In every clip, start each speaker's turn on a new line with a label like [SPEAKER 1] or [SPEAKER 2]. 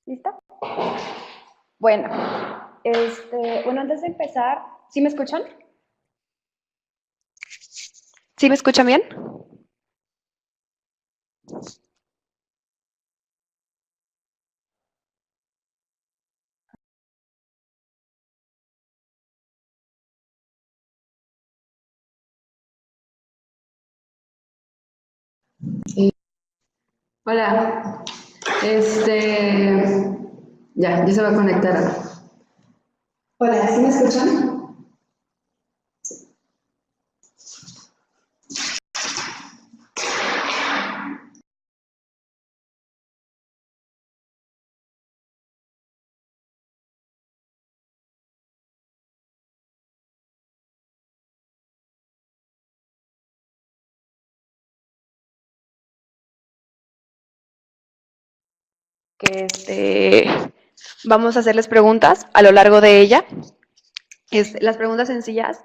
[SPEAKER 1] ¿Lista? Bueno, bueno, antes de empezar, ¿sí me escuchan? ¿Sí me escuchan bien?
[SPEAKER 2] Hola, este, ya se va a conectar. Hola, ¿sí me escuchan?
[SPEAKER 1] Que vamos a hacerles preguntas a lo largo de ella. Las preguntas sencillas,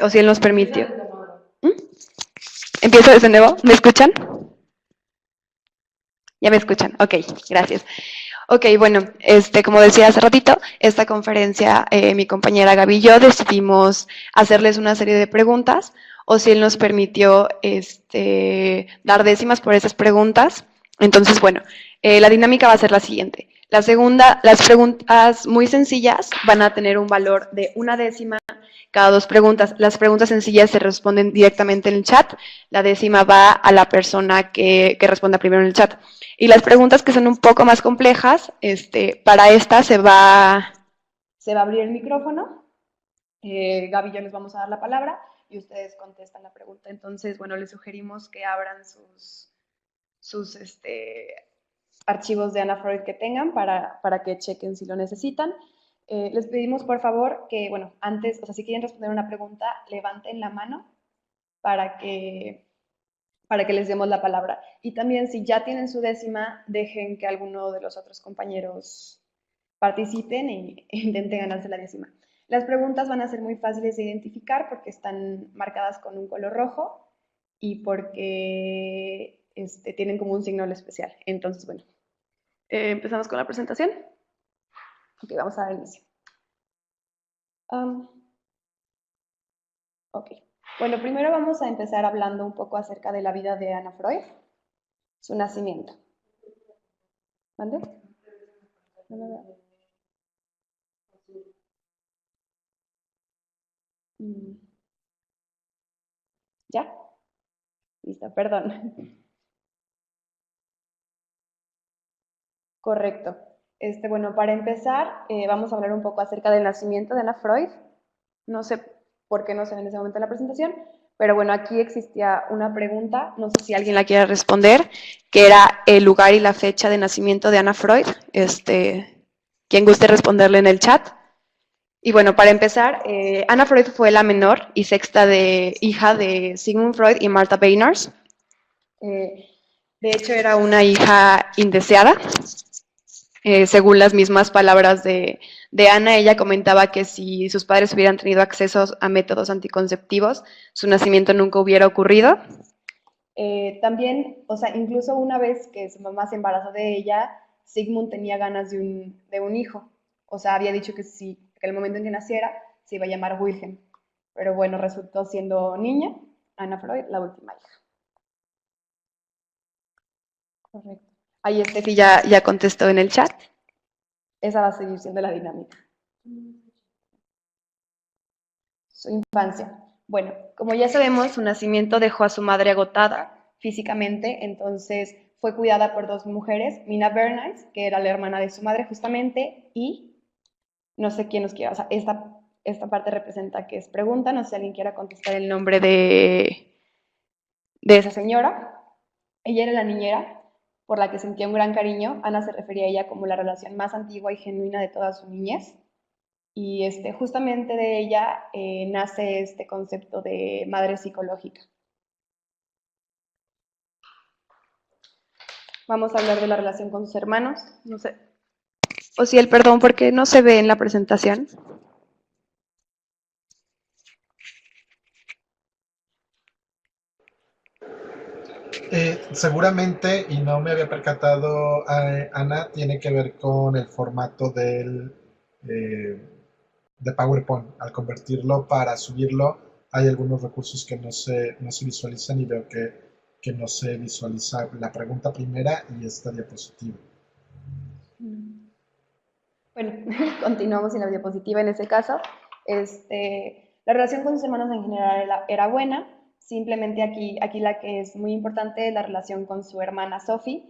[SPEAKER 1] o si él nos permitió. ¿Mm? ¿Empiezo desde nuevo? ¿Me escuchan? Ya me escuchan. Ok, gracias. Ok, bueno, como decía hace ratito, esta conferencia, mi compañera Gaby y yo decidimos hacerles una serie de preguntas, o si él nos permitió dar décimas por esas preguntas. Entonces, bueno, la dinámica va a ser la siguiente. La segunda, las preguntas muy sencillas van a tener un valor de 1 décima cada 2 preguntas. Las preguntas sencillas se responden directamente en el chat. La décima va a la persona que responda primero en el chat. Y las preguntas que son un poco más complejas, para esta se va a abrir el micrófono. Gaby y yo les vamos a dar la palabra y ustedes contestan la pregunta. Entonces, bueno, les sugerimos que abran sus archivos de Ana Freud que tengan para que chequen si lo necesitan. Les pedimos, por favor, que, bueno, antes, o sea, si quieren responder una pregunta, levanten la mano para que les demos la palabra. Y también, si ya tienen su décima, dejen que alguno de los otros compañeros participen e intenten ganarse la décima. Las preguntas van a ser muy fáciles de identificar porque están marcadas con un color rojo y porque tienen como un signo especial. Entonces, bueno, empezamos con la presentación. Ok, vamos a dar inicio. Ok. Bueno, primero vamos a empezar hablando un poco acerca de la vida de Ana Freud, su nacimiento. ¿Mande? ¿Ya? Listo, perdón. Correcto. Bueno, para empezar, vamos a hablar un poco acerca del nacimiento de Ana Freud. No sé por qué no se ve en ese momento en la presentación, pero bueno, aquí existía una pregunta, no sé si alguien la quiere responder, que era el lugar y la fecha de nacimiento de Ana Freud. Quien guste responderle en el chat. Y bueno, para empezar, Ana Freud fue la menor y sexta hija de Sigmund Freud y Martha Beinors. De hecho, era una hija indeseada. Según las mismas palabras de Ana, ella comentaba que si sus padres hubieran tenido acceso a métodos anticonceptivos, su nacimiento nunca hubiera ocurrido. También, o sea, incluso una vez que su mamá se embarazó de ella, Sigmund tenía ganas de un hijo. O sea, había dicho que sí, que el momento en que naciera se iba a llamar Wilhelm. Pero bueno, resultó siendo niña, Ana Freud, la última hija. Correcto. Ahí Estefi ya contestó en el chat. Esa va a seguir siendo la dinámica. Su infancia. Bueno, como ya sabemos, su nacimiento dejó a su madre agotada físicamente, entonces fue cuidada por 2 mujeres, Mina Bernays, que era la hermana de su madre justamente, y no sé quién nos quiera, o sea, esta parte representa que es pregunta, no sé si alguien quiera contestar el nombre de esa señora. Ella era la niñera por la que sentía un gran cariño. Ana se refería a ella como la relación más antigua y genuina de toda su niñez. Y justamente de ella nace este concepto de madre psicológica. Vamos a hablar de la relación con sus hermanos. No sé. O si el perdón, porque no se ve en la presentación.
[SPEAKER 3] Seguramente, y no me había percatado, Ana, tiene que ver con el formato eh, de PowerPoint. Al convertirlo para subirlo, hay algunos recursos que no se visualizan y veo que no se visualiza la pregunta primera y esta diapositiva.
[SPEAKER 1] Bueno, continuamos en la diapositiva en ese caso. La relación con sus hermanos en general era buena, simplemente aquí la que es muy importante es la relación con su hermana Sophie.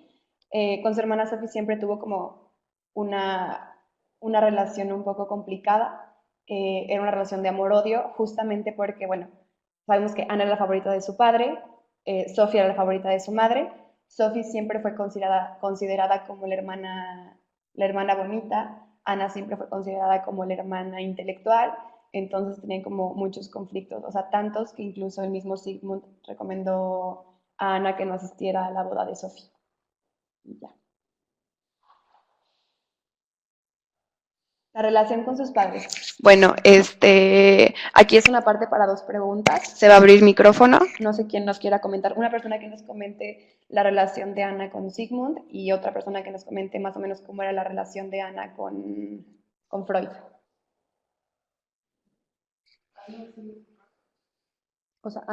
[SPEAKER 1] Con su hermana Sophie siempre tuvo como una, una relación un poco complicada, era una relación de amor-odio, justamente porque, bueno, sabemos que Ana era la favorita de su padre, Sophie era la favorita de su madre. Sophie siempre fue considerada como la hermana bonita. Ana siempre fue considerada como la hermana intelectual, entonces tenían como muchos conflictos, o sea, tantos que incluso el mismo Sigmund recomendó a Ana que no asistiera a la boda de Sofía. Y ya. La relación con sus padres. Bueno, aquí es una parte para dos preguntas. Se va a abrir micrófono. No sé quién nos quiera comentar. Una persona que nos comente la relación de Ana con Sigmund y otra persona que nos comente más o menos cómo era la relación de Ana con Freud. O sea,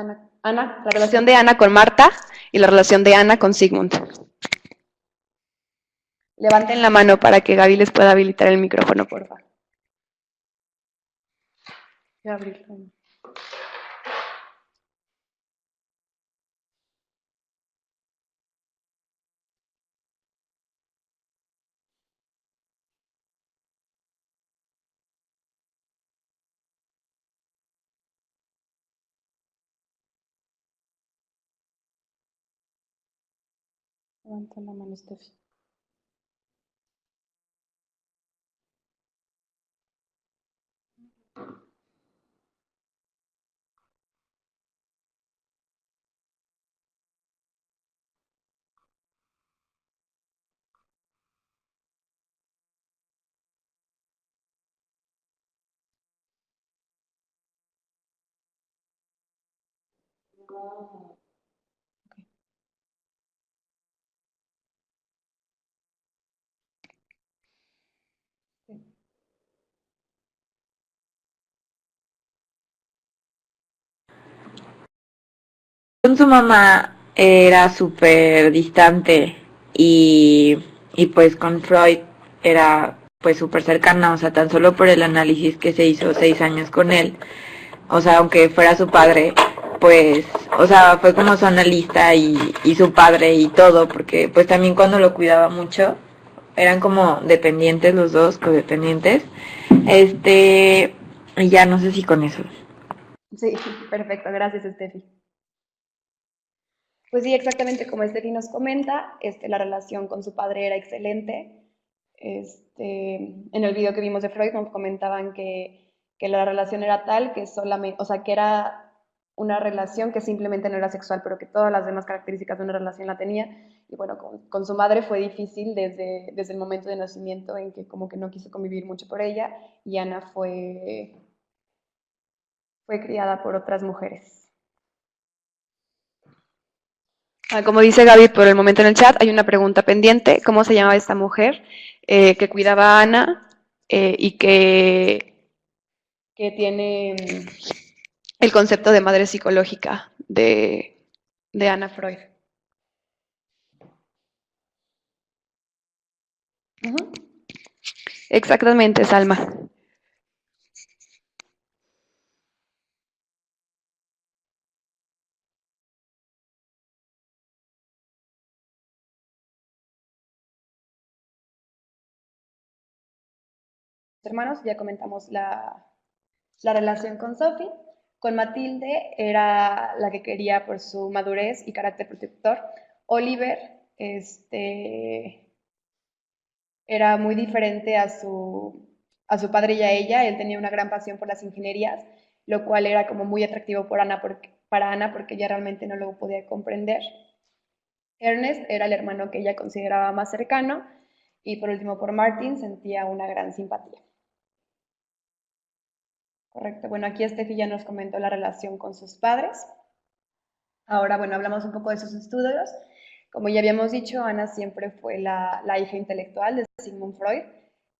[SPEAKER 1] la relación de Ana con Marta y la relación de Ana con Sigmund. Levanten la mano para que Gaby les pueda habilitar el micrófono, por favor. Voy a abrirlo. Levanten la mano, Steffi.
[SPEAKER 4] Con su mamá era súper distante y pues con Freud era pues súper cercana, o sea, tan solo por el análisis que se hizo 6 años con él, o sea, aunque fuera su padre, pues, o sea, fue como su analista y su padre y todo, porque pues también cuando lo cuidaba mucho, eran como dependientes los dos, codependientes, y ya no sé si con eso.
[SPEAKER 1] Sí, perfecto, gracias, Steffi. Pues sí, exactamente como Steffi nos comenta, la relación con su padre era excelente. En el video que vimos de Freud nos comentaban que la relación era tal que solamente, o sea, que era una relación que simplemente no era sexual, pero que todas las demás características de una relación la tenía. Y bueno, con su madre fue difícil desde el momento de nacimiento en que como que no quiso convivir mucho por ella y Ana fue criada por otras mujeres. Como dice Gaby por el momento en el chat, hay una pregunta pendiente. ¿Cómo se llamaba esta mujer que cuidaba a Ana y que tiene el concepto de madre psicológica de Ana Freud? Uh-huh. Exactamente, Salma. Hermanos, ya comentamos la relación con Sophie. Con Matilde era la que quería por su madurez y carácter protector. Oliver, era muy diferente a su padre y a ella. Él tenía una gran pasión por las ingenierías, lo cual era como muy atractivo para Ana porque ella realmente no lo podía comprender. Ernest era el hermano que ella consideraba más cercano y por último por Martin sentía una gran simpatía. Correcto. Bueno, aquí Steffi ya nos comentó la relación con sus padres. Ahora, bueno, hablamos un poco de sus estudios. Como ya habíamos dicho, Ana siempre fue la hija intelectual de Sigmund Freud.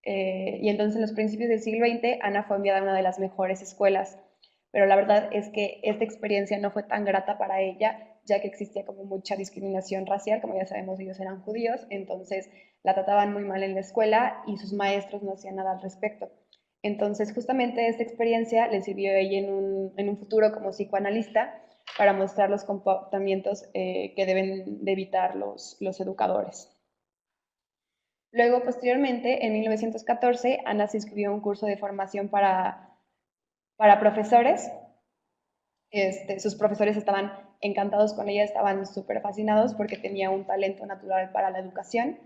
[SPEAKER 1] Y entonces en los principios del siglo XX, Ana fue enviada a una de las mejores escuelas. Pero la verdad es que esta experiencia no fue tan grata para ella, ya que existía como mucha discriminación racial, como ya sabemos, ellos eran judíos, entonces la trataban muy mal en la escuela y sus maestros no hacían nada al respecto. Entonces, justamente esta experiencia le sirvió a ella en un futuro como psicoanalista para mostrar los comportamientos que deben de evitar los educadores. Luego, posteriormente, en 1914, Ana se inscribió en un curso de formación para profesores. Sus profesores estaban encantados con ella, estaban súper fascinados porque tenía un talento natural para la educación.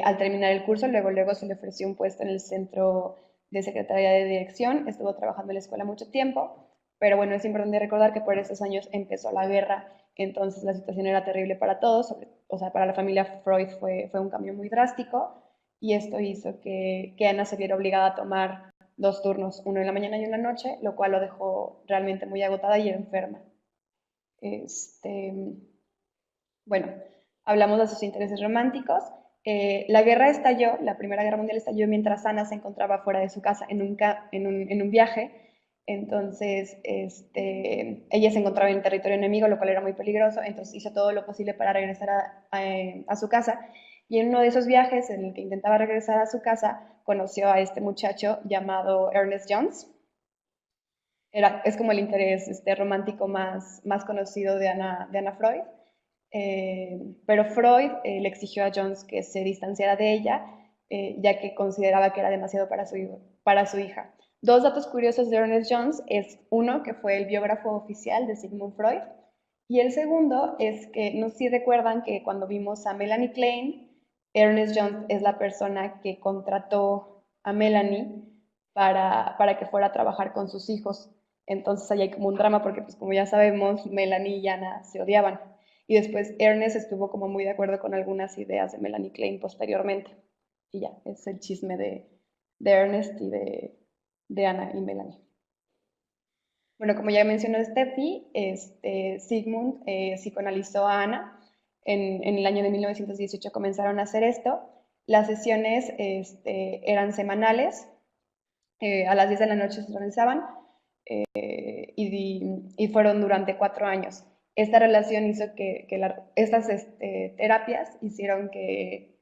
[SPEAKER 1] Al terminar el curso, luego se le ofreció un puesto en el centro de secretaría de dirección, estuvo trabajando en la escuela mucho tiempo, pero bueno, es importante recordar que por esos años empezó la guerra, entonces la situación era terrible para todos, o sea, para la familia Freud fue un cambio muy drástico y esto hizo que Ana se viera obligada a tomar dos turnos, uno en la mañana y uno en la noche, lo cual lo dejó realmente muy agotada y enferma. Este, bueno, hablamos de sus intereses románticos. La guerra estalló, la Primera Guerra Mundial estalló mientras Ana se encontraba fuera de su casa en un viaje. Entonces, ella se encontraba en territorio enemigo, lo cual era muy peligroso. Entonces, hizo todo lo posible para regresar a su casa. Y en uno de esos viajes, en el que intentaba regresar a su casa, conoció a este muchacho llamado Ernest Jones. Es como el interés romántico más conocido de Ana Freud. Pero Freud le exigió a Jones que se distanciara de ella, ya que consideraba que era demasiado para su hija. Dos datos curiosos de Ernest Jones es uno, que fue el biógrafo oficial de Sigmund Freud, y el segundo es que no sé si recuerdan que cuando vimos a Melanie Klein, Ernest Jones es la persona que contrató a Melanie para que fuera a trabajar con sus hijos. Entonces ahí hay como un drama porque, pues como ya sabemos, Melanie y Anna se odiaban. Y después Ernest estuvo como muy de acuerdo con algunas ideas de Melanie Klein posteriormente. Y ya, es el chisme de Ernest y de Anna y Melanie. Bueno, como ya mencionó Steffi, Sigmund psicoanalizó a Ana. En el año de 1918 comenzaron a hacer esto. Las sesiones eran semanales, a las 10 de la noche se realizaban y fueron durante 4 años. Esta relación hizo estas terapias hicieron que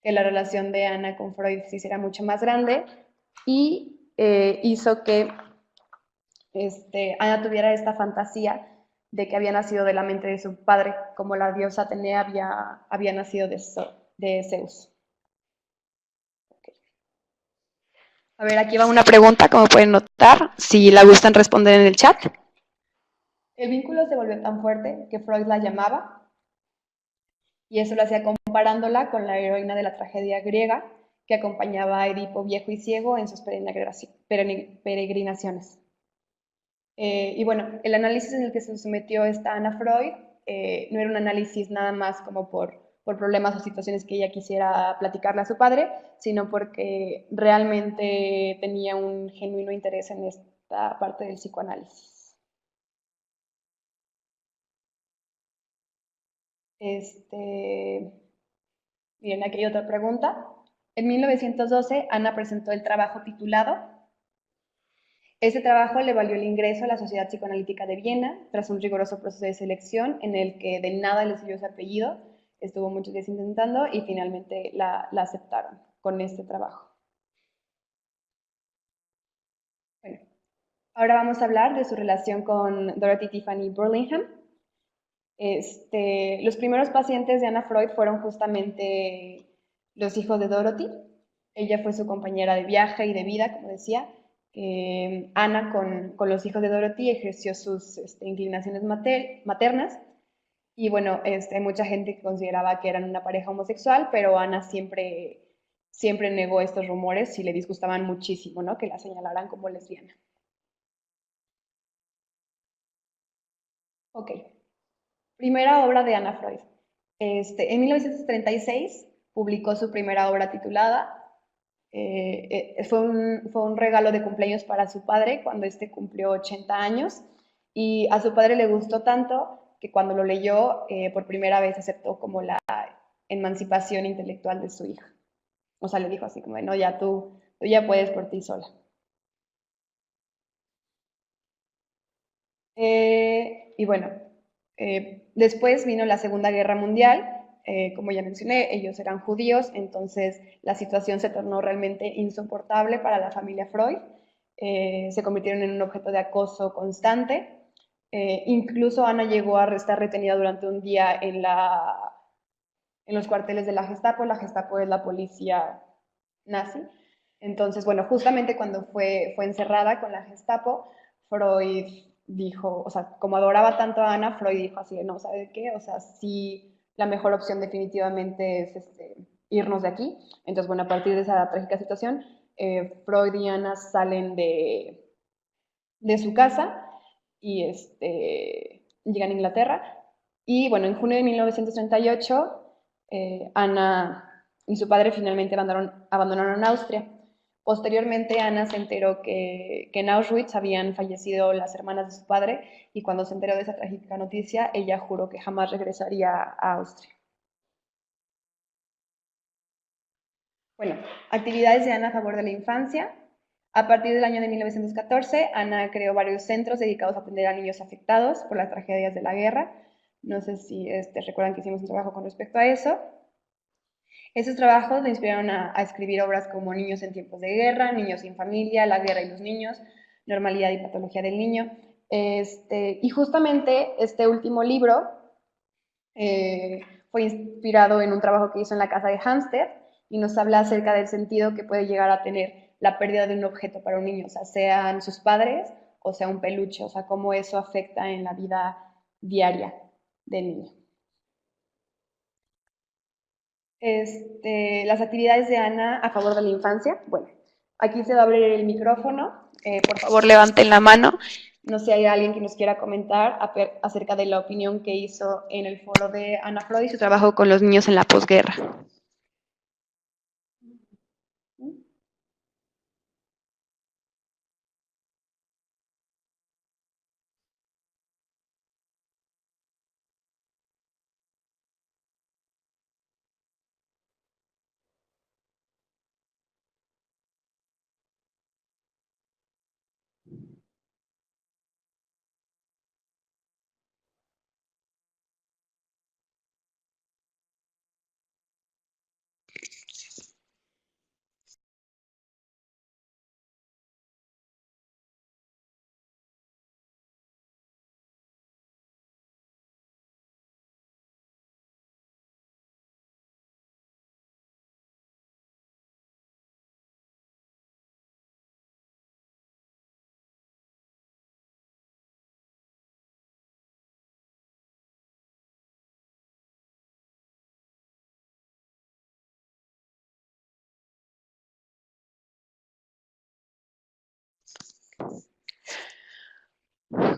[SPEAKER 1] la relación de Ana con Freud se hiciera mucho más grande y hizo que Ana tuviera esta fantasía de que había nacido de la mente de su padre, como la diosa Atenea había nacido de Zeus. Okay. A ver, aquí va una pregunta, como pueden notar, si la gustan responder en el chat. El vínculo se volvió tan fuerte que Freud la llamaba, y eso lo hacía comparándola con la heroína de la tragedia griega que acompañaba a Edipo viejo y ciego en sus peregrinaciones. Y bueno, el análisis en el que se sometió esta Ana Freud no era un análisis nada más como por problemas o situaciones que ella quisiera platicarle a su padre, sino porque realmente tenía un genuino interés en esta parte del psicoanálisis. Miren, aquí hay otra pregunta. En 1912, Ana presentó el trabajo titulado. Este trabajo le valió el ingreso a la Sociedad Psicoanalítica de Viena, tras un riguroso proceso de selección en el que de nada le sirvió su apellido, estuvo muchos días intentando y finalmente la aceptaron con este trabajo. Bueno, ahora vamos a hablar de su relación con Dorothy Tiffany Burlingham. Los primeros pacientes de Ana Freud fueron justamente los hijos de Dorothy. Ella fue su compañera de viaje y de vida, como decía. Ana, con los hijos de Dorothy, ejerció sus inclinaciones maternas. Y bueno, hay mucha gente que consideraba que eran una pareja homosexual, pero Ana siempre negó estos rumores y le disgustaban muchísimo, ¿no? Que la señalaran como lesbiana. Ok. Primera obra de Ana Freud. En 1936 publicó su primera obra titulada. Fue un regalo de cumpleaños para su padre cuando cumplió 80 años y a su padre le gustó tanto que cuando lo leyó por primera vez aceptó como la emancipación intelectual de su hija. O sea, le dijo así como, no, ya tú ya puedes por ti sola. Y bueno, después vino la Segunda Guerra Mundial. Como ya mencioné, ellos eran judíos, entonces la situación se tornó realmente insoportable para la familia Freud. Se convirtieron en un objeto de acoso constante. Incluso Ana llegó a estar retenida durante un día en los cuarteles de la Gestapo. La Gestapo es la policía nazi. Entonces, bueno, justamente cuando fue encerrada con la Gestapo, Freud dijo, o sea, como adoraba tanto a Ana, Freud dijo así, no, ¿sabe qué? O sea, sí, la mejor opción definitivamente es irnos de aquí. Entonces, bueno, a partir de esa trágica situación, Freud y Ana salen de su casa y llegan a Inglaterra. Y bueno, en junio de 1938, Ana y su padre finalmente abandonaron Austria. Posteriormente, Ana se enteró que en Auschwitz habían fallecido las hermanas de su padre y cuando se enteró de esa trágica noticia, ella juró que jamás regresaría a Austria. Bueno, actividades de Ana a favor de la infancia. A partir del año de 1914, Ana creó varios centros dedicados a atender a niños afectados por las tragedias de la guerra. No sé si recuerdan que hicimos un trabajo con respecto a eso. Esos trabajos le inspiraron a escribir obras como Niños en tiempos de guerra, Niños sin familia, La guerra y los niños, Normalidad y patología del niño. Y justamente este último libro eh, fue inspirado en un trabajo que hizo en la casa de hámster y nos habla acerca del sentido que puede llegar a tener la pérdida de un objeto para un niño, o sea, sean sus padres o sea un peluche, o sea, cómo eso afecta en la vida diaria del niño. Las actividades de Ana a favor de la infancia. Bueno, aquí se va a abrir el micrófono. Por favor, levanten la mano. No sé si hay alguien que nos quiera comentar acerca de la opinión que hizo en el foro de Ana Freud y su trabajo con los niños en la posguerra.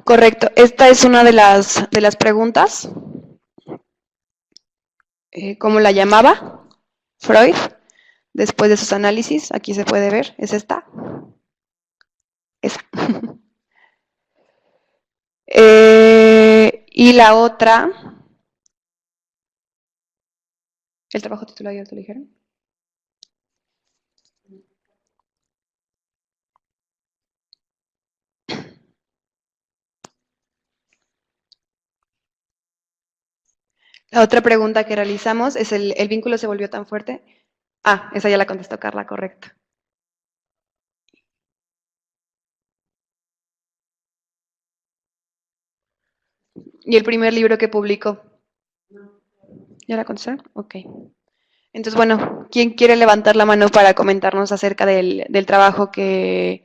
[SPEAKER 1] Correcto. Esta es una de las preguntas. ¿Cómo la llamaba Freud? Después de sus análisis, aquí se puede ver, es esta. Esa. Y la otra, el trabajo titulado ya te lo dijeron. La otra pregunta que realizamos es el vínculo se volvió tan fuerte. Ah, esa ya la contestó Carla, correcto. ¿Y el primer libro que publicó? ¿Ya la contestaron? Ok. Entonces, bueno, ¿quién quiere levantar la mano para comentarnos acerca del trabajo de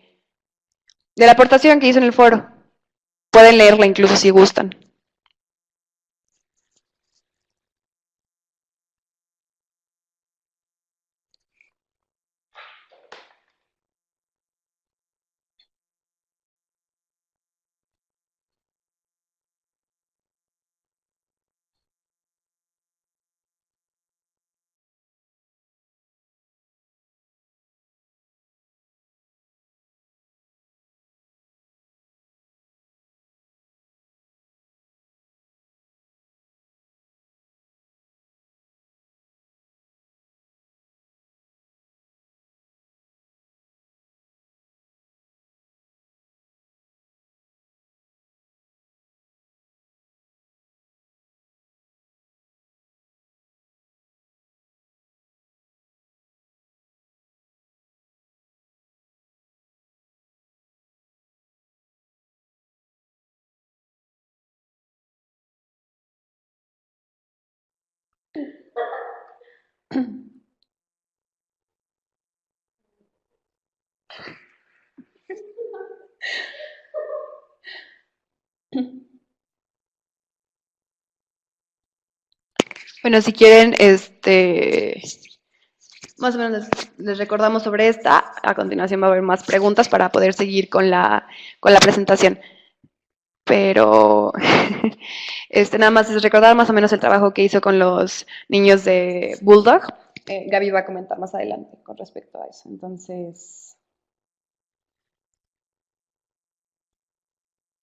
[SPEAKER 1] la aportación que hizo en el foro? Pueden leerla incluso si gustan. Bueno, si quieren, más o menos les recordamos sobre esta. A continuación va a haber más preguntas para poder seguir con la presentación. Pero nada más es recordar más o menos el trabajo que hizo con los niños de Bulldog. Gaby va a comentar más adelante con respecto a eso. Entonces,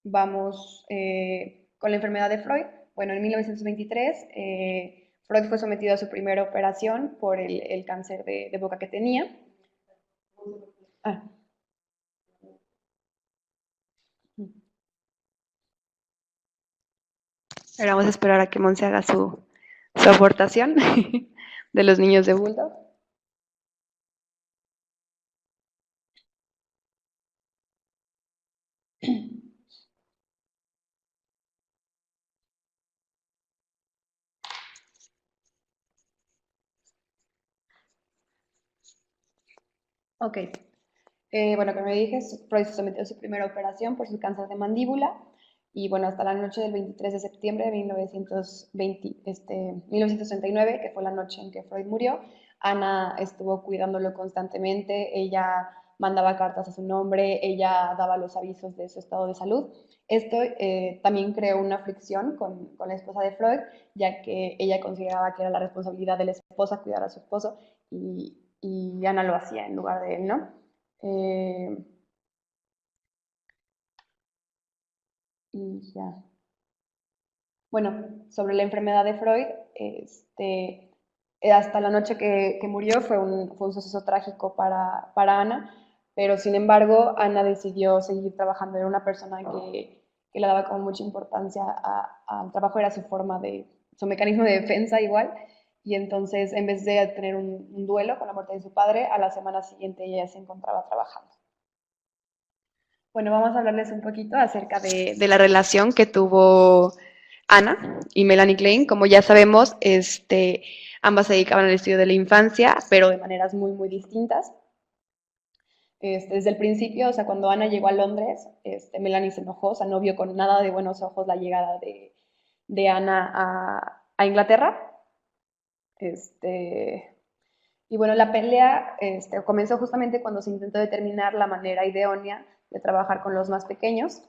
[SPEAKER 1] vamos con la enfermedad de Freud. Bueno, en 1923, Freud fue sometido a su primera operación por el cáncer de boca que tenía. Ah. Ahora vamos a esperar a que Monse haga su aportación de los niños de Bulldog. Ok. Bueno, como me dije, Freud se sometió a su primera operación por su cáncer de mandíbula y bueno, hasta la noche del 23 de septiembre de 1939, que fue la noche en que Freud murió, Ana estuvo cuidándolo constantemente, ella mandaba cartas a su nombre, ella daba los avisos de su estado de salud. Esto también creó una fricción con la esposa de Freud, ya que ella consideraba que era la responsabilidad de la esposa cuidar a su esposo y Ana lo hacía en lugar de él, ¿no? Y ya. Bueno, sobre la enfermedad de Freud, hasta la noche que murió fue un suceso trágico para Ana, pero sin embargo Ana decidió seguir trabajando. Era una persona que le daba como mucha importancia al trabajo, era su mecanismo de defensa igual, y entonces en vez de tener un duelo con la muerte de su padre, a la semana siguiente ella se encontraba trabajando. Bueno, vamos a hablarles un poquito acerca de la relación que tuvo Ana y Melanie Klein. Como ya sabemos, ambas se dedicaban al estudio de la infancia, pero de maneras muy, muy distintas. Desde el principio, o sea, cuando Ana llegó a Londres, Melanie se enojó, o sea, no vio con nada de buenos ojos la llegada de Ana a Inglaterra. Y bueno, la pelea comenzó justamente cuando se intentó determinar la manera idónea de trabajar con los más pequeños.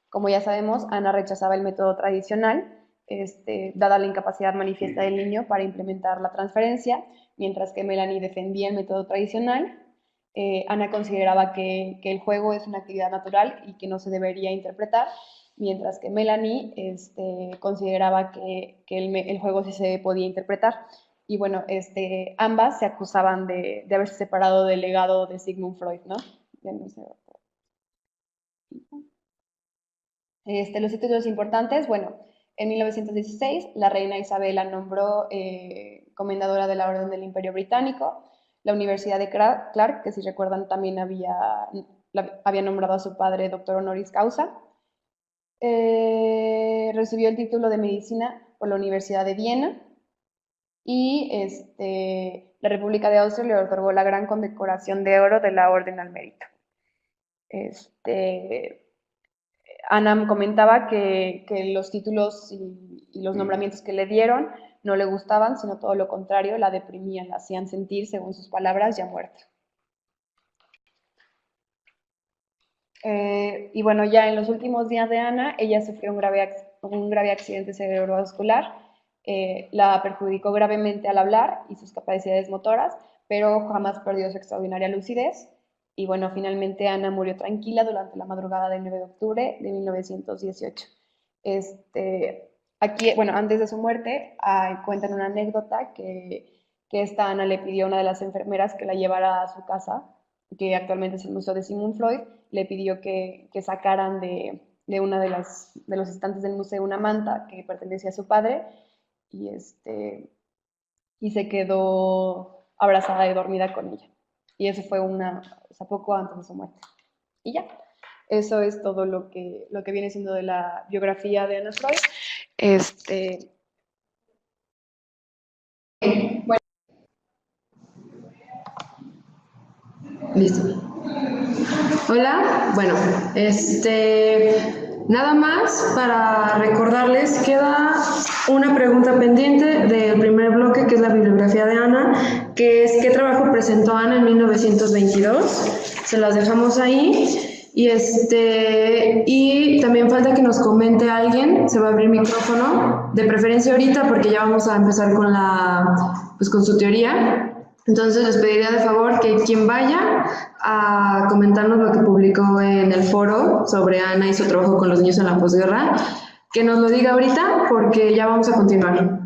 [SPEAKER 1] Como ya sabemos, Ana rechazaba el método tradicional, dada la incapacidad manifiesta del niño para implementar la transferencia, mientras que Melanie defendía el método tradicional. Ana consideraba que el juego es una actividad natural y que no se debería interpretar, mientras que Melanie consideraba que el juego sí se podía interpretar. Y bueno, ambas se acusaban de haberse separado del legado de Sigmund Freud, ¿no? Ya no sé. Los títulos importantes, bueno, en 1916 la reina Isabela nombró comendadora de la Orden del Imperio Británico. La Universidad de Clark, que si recuerdan también había nombrado a su padre doctor honoris causa. Recibió el título de medicina por la Universidad de Viena y la República de Austria le otorgó la gran condecoración de oro de la Orden al Mérito. Ana comentaba que los títulos y los nombramientos que le dieron no le gustaban, sino todo lo contrario, la deprimían, la hacían sentir, según sus palabras, ya muerta. Y bueno, ya en los últimos días de Ana, ella sufrió un grave accidente cerebrovascular, la perjudicó gravemente al hablar y sus capacidades motoras, pero jamás perdió su extraordinaria lucidez. Y bueno, finalmente Ana murió tranquila durante la madrugada del 9 de octubre de 1918. Aquí, bueno, antes de su muerte, cuentan una anécdota que esta Ana le pidió a una de las enfermeras que la llevara a su casa, que actualmente es el Museo de Sigmund Freud, le pidió que sacaran de una de los estantes del museo una manta que pertenecía a su padre y, y se quedó abrazada y dormida con ella. Y eso fue poco antes de su muerte. Y ya, eso es todo lo que viene siendo de la biografía de Anna Freud.
[SPEAKER 2] Bueno. Listo. Hola, bueno, nada más para recordarles, queda una pregunta pendiente del primer bloque, que es la bibliografía de Ana, que es ¿qué trabajo presentó Ana en 1922? Se las dejamos ahí. Y también falta que nos comente alguien, se va a abrir micrófono, de preferencia ahorita porque ya vamos a empezar con con su teoría. Entonces les pediría de favor que quien vaya a comentarnos lo que publicó en el foro sobre Ana y su trabajo con los niños en la posguerra, que nos lo diga ahorita porque ya vamos a continuar.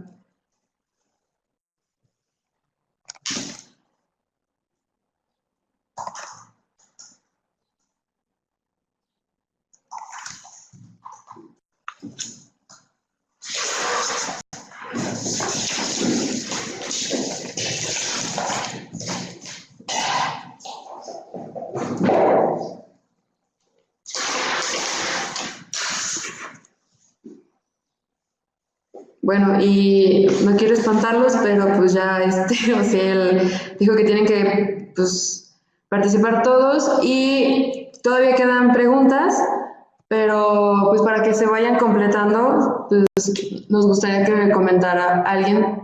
[SPEAKER 2] Bueno, y no quiero espantarlos, pero pues ya, o sea, él dijo que tienen que, pues, participar todos y todavía quedan preguntas, pero pues para que se vayan completando, pues nos gustaría que me comentara alguien.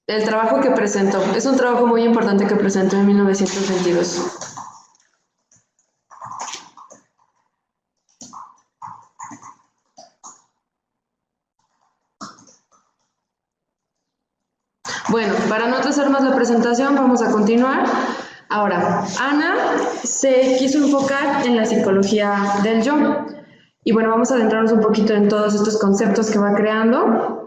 [SPEAKER 2] El trabajo que presentó, es un trabajo muy importante que presentó en 1922. Bueno, para no atrasar más la presentación, vamos a continuar. Ahora, Ana se quiso enfocar en la psicología del yo. Y bueno, vamos a adentrarnos un poquito en todos estos conceptos que va creando.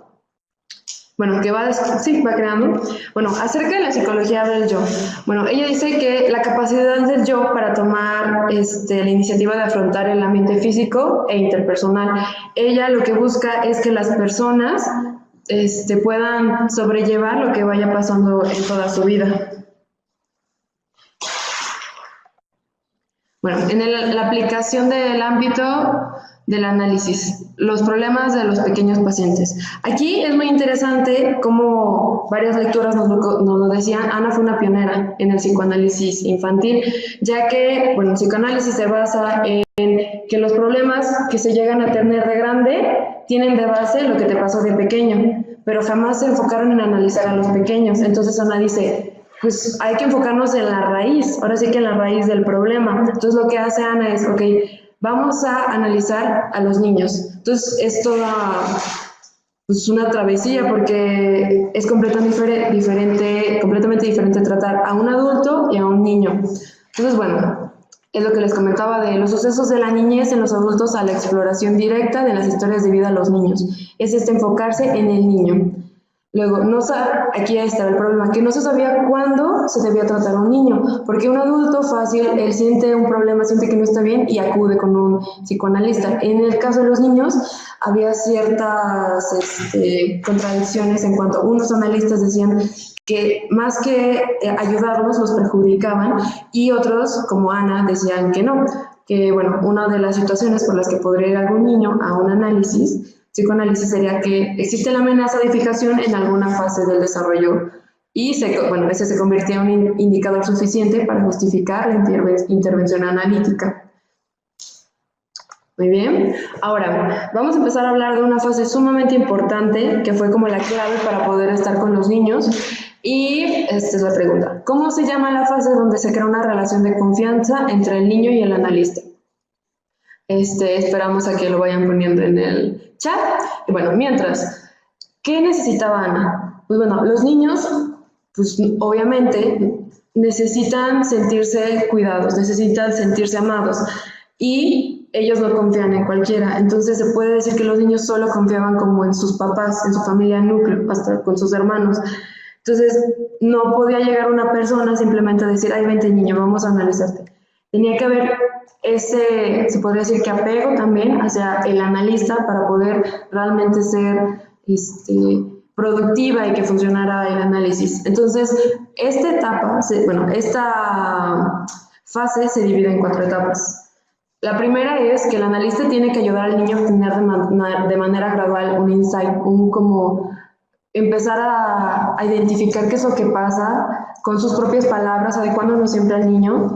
[SPEAKER 2] Bueno, va creando. Bueno, acerca de la psicología del yo. Bueno, ella dice que la capacidad del yo para tomar la iniciativa de afrontar el ambiente físico e interpersonal. Ella lo que busca es que las personas puedan sobrellevar lo que vaya pasando en toda su vida. Bueno, en la aplicación del ámbito del análisis, los problemas de los pequeños pacientes. Aquí es muy interesante como varias lecturas nos lo decían. Ana fue una pionera en el psicoanálisis infantil, ya que, bueno, el psicoanálisis se basa en que los problemas que se llegan a tener de grande tienen de base lo que te pasó de pequeño, pero jamás se enfocaron en analizar a los pequeños. Entonces Ana dice, pues hay que enfocarnos en la raíz, ahora sí que en la raíz del problema. Entonces lo que hace Ana es, ok, vamos a analizar a los niños. Entonces es toda pues, una travesía porque es completamente diferente tratar a un adulto y a un niño. Entonces, bueno, es lo que les comentaba de los sucesos de la niñez en los adultos a la exploración directa de las historias de vida de los niños. Es enfocarse en el niño. Luego, aquí está el problema, que no se sabía cuándo se debía tratar a un niño, porque un adulto fácil, él siente un problema, siente que no está bien y acude con un psicoanalista. En el caso de los niños, había ciertas contradicciones en cuanto a unos analistas decían que más que ayudarlos, los perjudicaban, y otros, como Ana, decían que no, que bueno, una de las situaciones por las que podría ir algún niño a un psicoanálisis sería que existe la amenaza de fijación en alguna fase del desarrollo y ese se convertía en un indicador suficiente para justificar la intervención analítica. Muy bien, ahora vamos a empezar a hablar de una fase sumamente importante que fue como la clave para poder estar con los niños y esta es la pregunta. ¿Cómo se llama la fase donde se crea una relación de confianza entre el niño y el analista? Esperamos a que lo vayan poniendo en el chat. Y bueno, mientras, ¿qué necesitaba Ana? Pues bueno, los niños, pues obviamente, necesitan sentirse cuidados, necesitan sentirse amados. Y ellos no confían en cualquiera. Entonces se puede decir que los niños solo confiaban como en sus papás, en su familia núcleo, hasta con sus hermanos. Entonces no podía llegar una persona simplemente a decir, ay, vente niño, vamos a analizarte. Tenía que haber se podría decir que apego también hacia el analista para poder realmente ser productiva y que funcionara el análisis. Entonces, esta fase se divide en 4 etapas. La primera es que el analista tiene que ayudar al niño a obtener de manera gradual un insight, como empezar a identificar qué es lo que pasa con sus propias palabras, adecuándonos siempre al niño.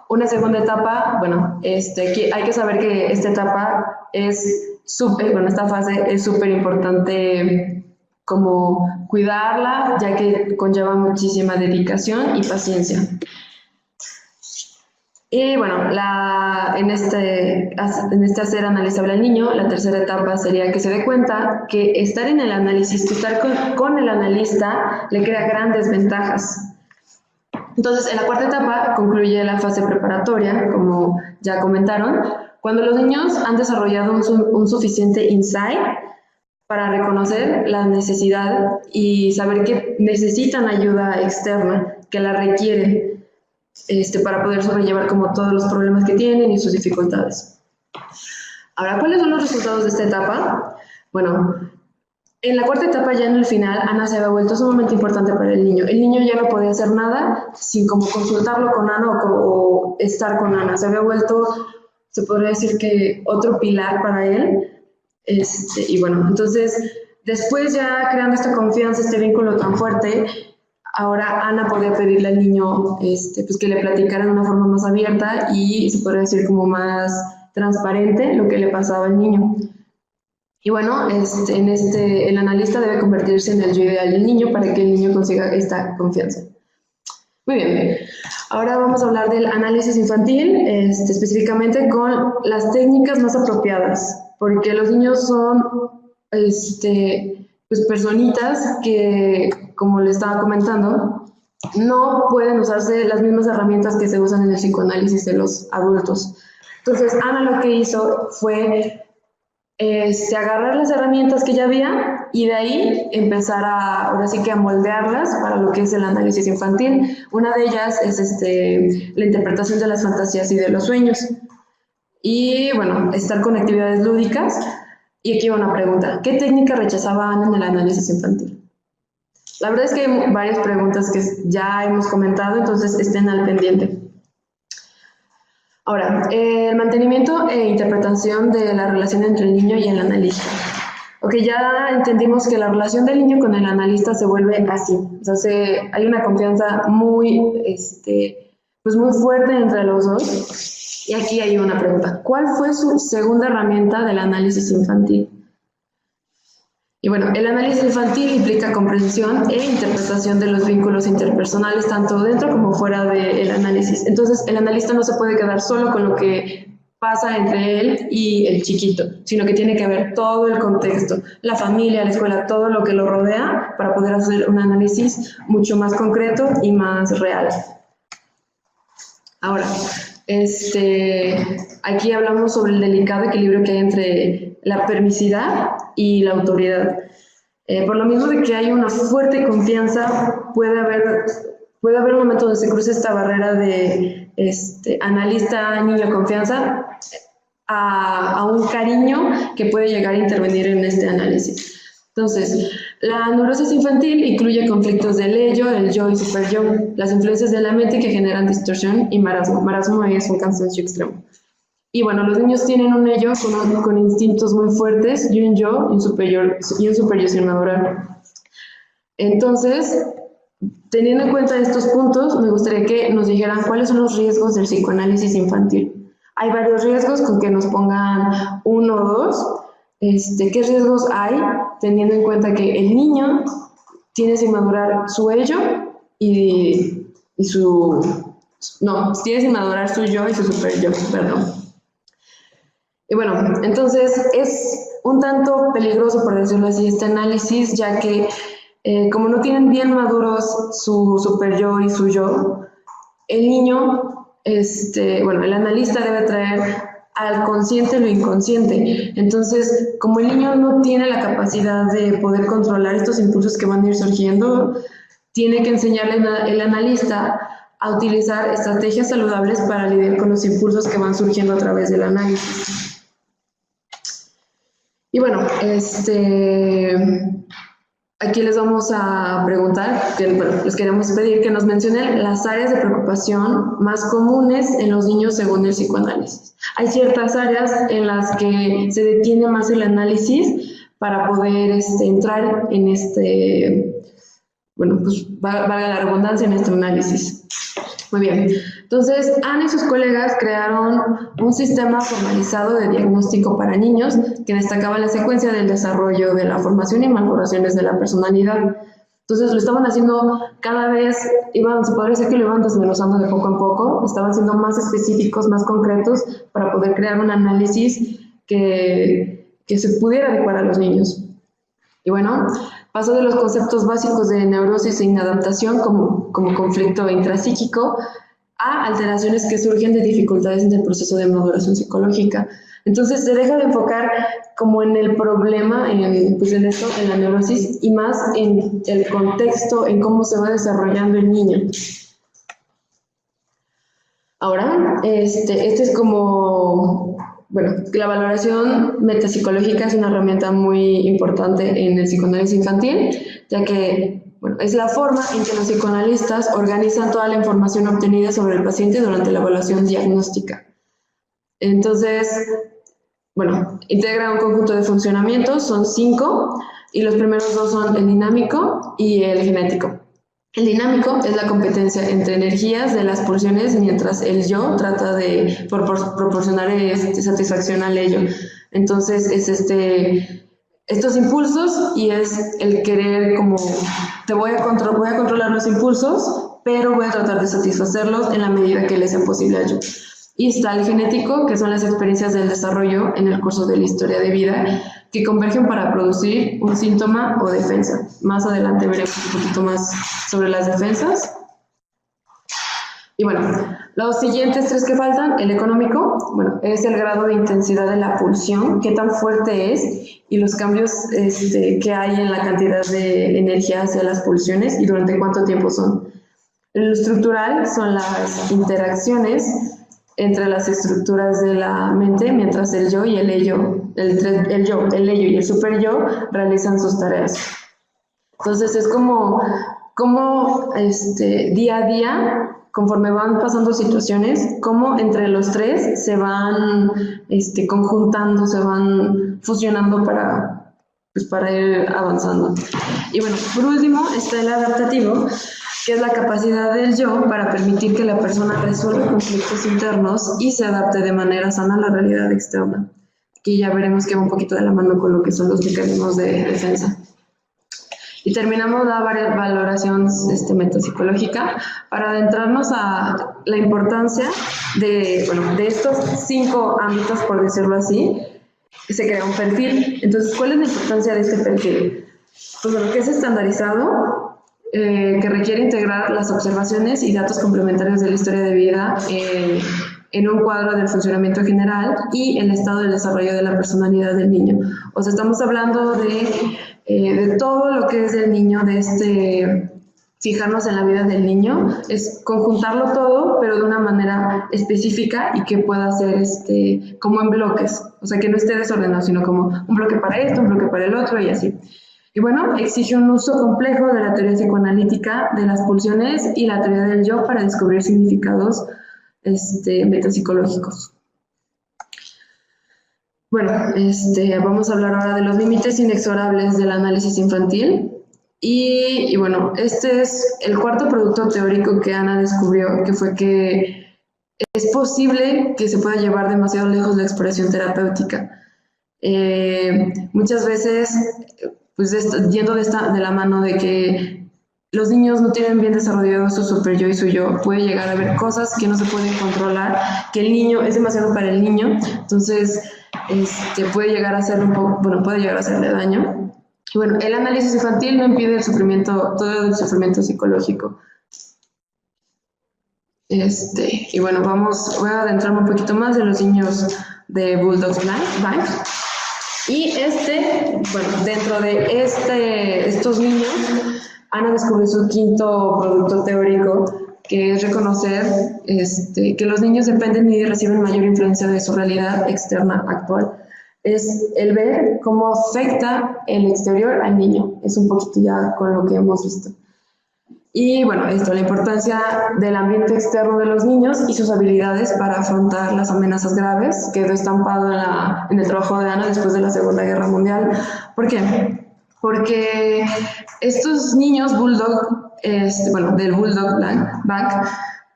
[SPEAKER 2] Una segunda etapa, bueno, hay que saber que esta etapa esta fase es súper importante como cuidarla, ya que conlleva muchísima dedicación y paciencia. Y bueno, en este hacer analizable al niño, la tercera etapa sería que se dé cuenta que estar en el análisis, que estar con el analista le crea grandes ventajas. Entonces, en la cuarta etapa concluye la fase preparatoria, como ya comentaron, cuando los niños han desarrollado un suficiente insight para reconocer la necesidad y saber que necesitan ayuda externa, que la requieren, para poder sobrellevar como todos los problemas que tienen y sus dificultades. Ahora, ¿cuáles son los resultados de esta etapa? Bueno, en la cuarta etapa, ya en el final, Ana se había vuelto sumamente importante para el niño. El niño ya no podía hacer nada sin como consultarlo con Ana o estar con Ana. Se había vuelto, se podría decir que otro pilar para él. Y bueno, entonces, después ya creando esta confianza, este vínculo tan fuerte, ahora Ana podía pedirle al niño pues que le platicara de una forma más abierta y se podría decir como más transparente lo que le pasaba al niño. Y bueno, el analista debe convertirse en el yo ideal del niño para que el niño consiga esta confianza. Muy bien, ahora vamos a hablar del análisis infantil, específicamente con las técnicas más apropiadas, porque los niños son pues personitas que, como le estaba comentando, no pueden usarse las mismas herramientas que se usan en el psicoanálisis de los adultos. Entonces, Ana lo que hizo fue agarrar las herramientas que ya había y de ahí empezar ahora sí que a moldearlas para lo que es el análisis infantil. Una de ellas es la interpretación de las fantasías y de los sueños. Y bueno, estar con actividades lúdicas. Y aquí va una pregunta. ¿Qué técnica rechazaba Ana en el análisis infantil? La verdad es que hay varias preguntas que ya hemos comentado, entonces estén al pendiente. Ahora, el mantenimiento e interpretación de la relación entre el niño y el analista. Ok, ya entendimos que la relación del niño con el analista se vuelve así. O sea, hay una confianza muy, pues muy fuerte entre los dos. Y aquí hay una pregunta. ¿Cuál fue su segunda herramienta del análisis infantil? Y bueno, el análisis infantil implica comprensión e interpretación de los vínculos interpersonales, tanto dentro como fuera del análisis. Entonces, el analista no se puede quedar solo con lo que pasa entre él y el chiquito, sino que tiene que ver todo el contexto, la familia, la escuela, todo lo que lo rodea, para poder hacer un análisis mucho más concreto y más real. Ahora, aquí hablamos sobre el delicado equilibrio que hay entre la permisividad y la autoridad. Por lo mismo de que hay una fuerte confianza, puede haber un momento donde se cruza esta barrera de analista-niño confianza a un cariño que puede llegar a intervenir en este análisis. Entonces, la neurosis infantil incluye conflictos del ello, el yo y superyo, las influencias de la mente que generan distorsión y marasmo. Marasmo es un cansancio extremo. Y bueno, los niños tienen un ello con instintos muy fuertes y un yo y un superyo sin madurar. Entonces, teniendo en cuenta estos puntos, me gustaría que nos dijeran cuáles son los riesgos del psicoanálisis infantil. Hay varios riesgos, con que nos pongan 1 o 2. ¿Qué riesgos hay teniendo en cuenta que el niño tiene sin madurar su ello tiene sin madurar su yo y su superyo, perdón. Y bueno, entonces es un tanto peligroso, por decirlo así, este análisis, ya que como no tienen bien maduros su superyo y su yo, el niño, el analista debe traer al consciente lo inconsciente. Entonces, como el niño no tiene la capacidad de poder controlar estos impulsos que van a ir surgiendo, tiene que enseñarle el analista a utilizar estrategias saludables para lidiar con los impulsos que van surgiendo a través del análisis. Y bueno, Aquí les vamos a preguntar, les queremos pedir que nos mencionen las áreas de preocupación más comunes en los niños según el psicoanálisis. Hay ciertas áreas en las que se detiene más el análisis para poder entrar en pues valga la redundancia, en este análisis. Muy bien, entonces Ana y sus colegas crearon un sistema formalizado de diagnóstico para niños que destacaba la secuencia del desarrollo de la formación y malformaciones de la personalidad. Entonces lo estaban haciendo cada vez, se podría decir que lo iban desmenuzando de poco en poco, estaban siendo más específicos, más concretos para poder crear un análisis que se pudiera adecuar a los niños. Y bueno, pasó de los conceptos básicos de neurosis e inadaptación como conflicto intrapsíquico a alteraciones que surgen de dificultades en el proceso de maduración psicológica. Entonces se deja de enfocar como en el problema, en la neurosis, y más en el contexto, en cómo se va desarrollando el niño. Ahora, este es como... Bueno, la valoración metapsicológica es una herramienta muy importante en el psicoanálisis infantil, ya que es la forma en que los psicoanalistas organizan toda la información obtenida sobre el paciente durante la evaluación diagnóstica. Entonces, integra un conjunto de funcionamientos, son 5, y los primeros 2 son el dinámico y el genético. El dinámico es la competencia entre energías de las pulsiones, mientras el yo trata de proporcionar satisfacción al ello. Entonces es estos impulsos, y es el querer como voy a controlar los impulsos, pero voy a tratar de satisfacerlos en la medida que les sea posible al yo. Y está el genético, que son las experiencias del desarrollo en el curso de la historia de vida, que convergen para producir un síntoma o defensa. Más adelante veremos un poquito más sobre las defensas. Y los siguientes 3 que faltan, el económico, es el grado de intensidad de la pulsión, qué tan fuerte es, y los cambios que hay en la cantidad de energía hacia las pulsiones y durante cuánto tiempo son. El estructural son las interacciones entre las estructuras de la mente, mientras el yo y el ello, el ello y el super yo realizan sus tareas. Entonces es como día a día, conforme van pasando situaciones, cómo entre los 3 se van conjuntando, se van fusionando para ir avanzando. Y por último está el adaptativo, que es la capacidad del yo para permitir que la persona resuelva conflictos internos y se adapte de manera sana a la realidad externa. Aquí ya veremos que va un poquito de la mano con lo que son los mecanismos de defensa. Y terminamos la valoración metapsicológica para adentrarnos a la importancia de estos 5 ámbitos, por decirlo así. Se crea un perfil. Entonces, ¿cuál es la importancia de este perfil? Que es estandarizado, que requiere integrar las observaciones y datos complementarios de la historia de vida en un cuadro del funcionamiento general y el estado del desarrollo de la personalidad del niño. O sea, estamos hablando de todo lo que es el niño, fijarnos en la vida del niño, es conjuntarlo todo, pero de una manera específica y que pueda ser como en bloques, o sea, que no esté desordenado, sino como un bloque para esto, un bloque para el otro y así. Y exige un uso complejo de la teoría psicoanalítica de las pulsiones y la teoría del yo para descubrir significados metapsicológicos. Vamos a hablar ahora de los límites inexorables del análisis infantil. Y este es el cuarto producto teórico que Ana descubrió, que fue que es posible que se pueda llevar demasiado lejos la expresión terapéutica. Muchas veces, yendo de la mano de que los niños no tienen bien desarrollado su super yo y su yo, puede llegar a haber cosas que no se pueden controlar, que el niño es demasiado para el niño, entonces puede llegar a hacer puede llegar a hacerle daño. Y el análisis infantil no impide el sufrimiento, todo el sufrimiento psicológico. Voy a adentrarme un poquito más en los niños de Bulldogs Bank. Y dentro de estos niños, Ana descubrió su quinto producto teórico, que es reconocer que los niños dependen y reciben mayor influencia de su realidad externa actual. es el ver cómo afecta el exterior al niño. Es un poquito ya con lo que hemos visto. Y bueno, la importancia del ambiente externo de los niños y sus habilidades para afrontar las amenazas graves, quedó estampado en el trabajo de Ana después de la Segunda Guerra Mundial. ¿Por qué? Porque estos niños Bulldog, del Bulldog Bank,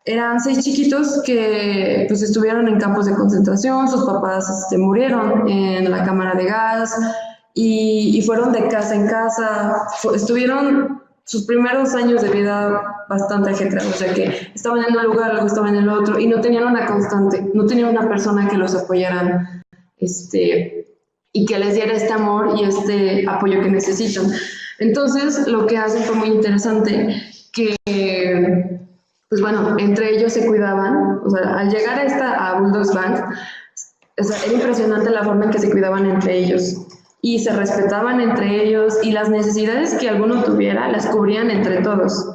[SPEAKER 2] eran 6 chiquitos que pues estuvieron en campos de concentración, sus papás murieron en la cámara de gas y fueron de casa en casa, estuvieron sus primeros años de vida bastante ajetreados, o sea que estaban en un lugar, luego estaban en el otro y no tenían una constante, no tenían una persona que los apoyara y que les diera este amor y este apoyo que necesitan. Entonces lo que hacen fue muy interesante, que pues bueno, entre ellos se cuidaban, o sea, al llegar a Bulldogs Bank, o sea, era impresionante la forma en que se cuidaban entre ellos y se respetaban entre ellos y las necesidades que alguno tuviera las cubrían entre todos.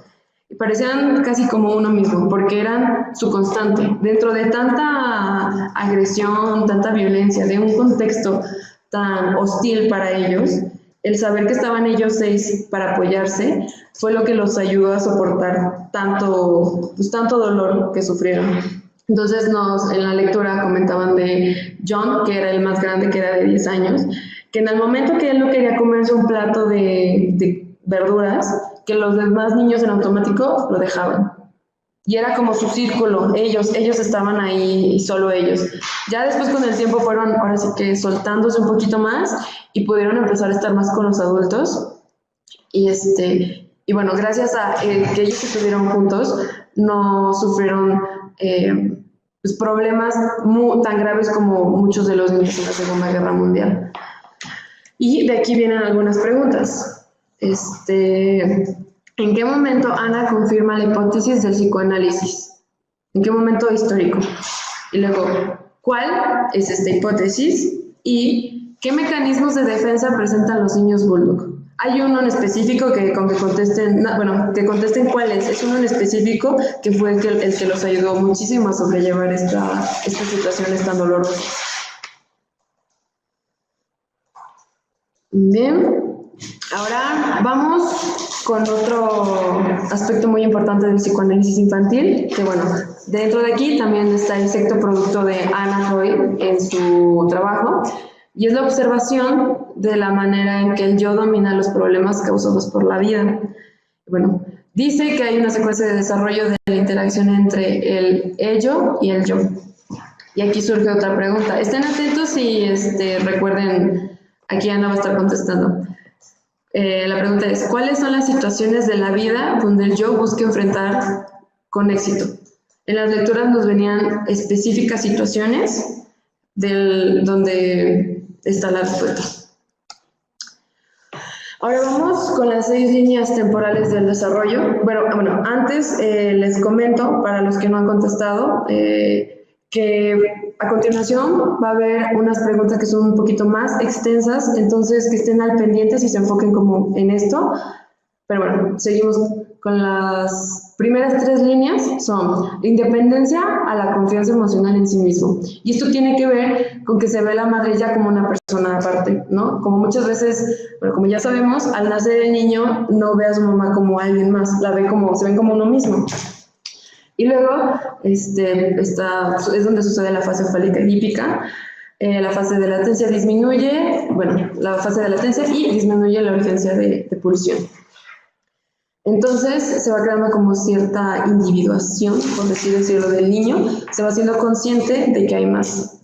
[SPEAKER 2] Y parecían casi como uno mismo, porque eran su constante. Dentro de tanta agresión, tanta violencia, de un contexto tan hostil para ellos, el saber que estaban ellos 6 para apoyarse fue lo que los ayudó a soportar tanto dolor que sufrieron. Entonces en la lectura comentaban de John, que era el más grande, que era de 10 años, que en el momento que él no quería comerse un plato de verduras, que los demás niños en automático lo dejaban. Y era como su círculo, ellos estaban ahí y solo ellos. Ya después con el tiempo fueron ahora sí que soltándose un poquito más y pudieron empezar a estar más con los adultos. Y bueno, gracias a que ellos estuvieron juntos, no sufrieron pues problemas tan graves como muchos de los niños en la Segunda Guerra Mundial. Y de aquí vienen algunas preguntas. ¿En qué momento Ana confirma la hipótesis del psicoanálisis? ¿En qué momento histórico? Y luego, ¿cuál es esta hipótesis? ¿Y qué mecanismos de defensa presentan los niños Bulldog? Hay uno en específico que contesten cuál es. Es uno en específico que fue el que los ayudó muchísimo a sobrellevar estas situaciones tan dolorosas. Bien, ahora vamos con otro aspecto muy importante del psicoanálisis infantil, que bueno, dentro de aquí también está el sexto producto de Anna Freud en su trabajo, y es la observación de la manera en que el yo domina los problemas causados por la vida. Bueno, dice que hay una secuencia de desarrollo de la interacción entre el ello y el yo. Y aquí surge otra pregunta. Estén atentos y recuerden, aquí Ana va a estar contestando. La pregunta es, ¿cuáles son las situaciones de la vida donde el yo busca enfrentar con éxito? En las lecturas nos venían específicas situaciones donde está la respuesta. Ahora vamos con las 6 líneas temporales del desarrollo. Bueno, antes les comento, para los que no han contestado, que a continuación va a haber unas preguntas que son un poquito más extensas, entonces que estén al pendiente y se enfoquen como en esto. Pero bueno, seguimos con las primeras 3 líneas, son independencia a la confianza emocional en sí mismo. Y esto tiene que ver con que se ve a la madre ya como una persona aparte, ¿no? Como muchas veces, bueno, como ya sabemos, al nacer el niño no ve a su mamá como alguien más, se ven como uno mismo. Y luego es donde sucede la fase fálica edípica. La fase de latencia disminuye, la fase de latencia y disminuye la urgencia de pulsión. Entonces se va creando como cierta individuación, por así decirlo, del niño, se va siendo consciente de que hay más.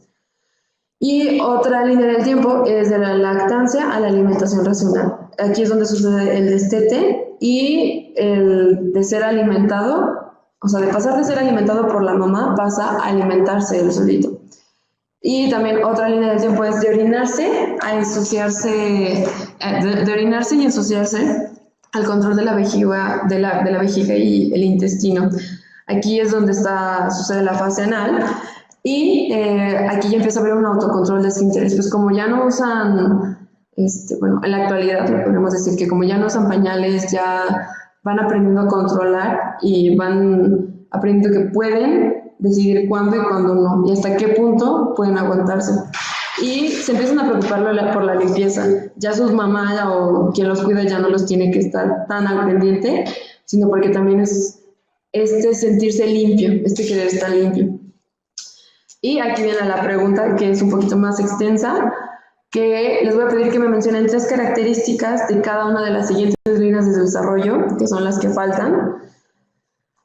[SPEAKER 2] Y otra línea del tiempo es de la lactancia a la alimentación racional. Aquí es donde sucede el destete y el de ser alimentado, o sea, de pasar de ser alimentado por la mamá, pasa a alimentarse él solito. Y también otra línea del tiempo es de orinarse a ensuciarse, de orinarse y ensuciarse al control de la vejiga, de la vejiga y el intestino. Aquí es donde sucede la fase anal y aquí ya empieza a haber un autocontrol de esfínteres. Pues como ya no usan, en la actualidad podemos decir que como ya no usan pañales, ya van aprendiendo a controlar y van aprendiendo que pueden decidir cuándo y cuándo no, y hasta qué punto pueden aguantarse. y se empiezan a preocupar por la limpieza. Ya sus mamás o quien los cuida ya no los tiene que estar tan al pendiente, sino porque también es sentirse limpio, querer estar limpio. Y aquí viene la pregunta que es un poquito más extensa, que les voy a pedir que me mencionen 3 características de cada una de las siguientes líneas de desarrollo, que son las que faltan.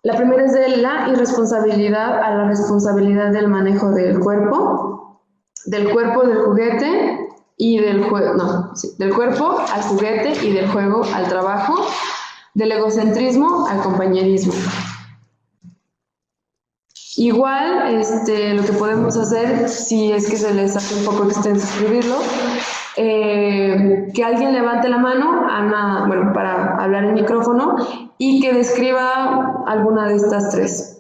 [SPEAKER 2] La primera es de la irresponsabilidad a la responsabilidad del manejo del cuerpo del juguete y del juego, del cuerpo al juguete y del juego al trabajo, del egocentrismo al compañerismo. Igual, lo que podemos hacer, si es que se les hace un poco extenso escribirlo, que alguien levante la mano, para hablar en micrófono, y que describa alguna de estas 3.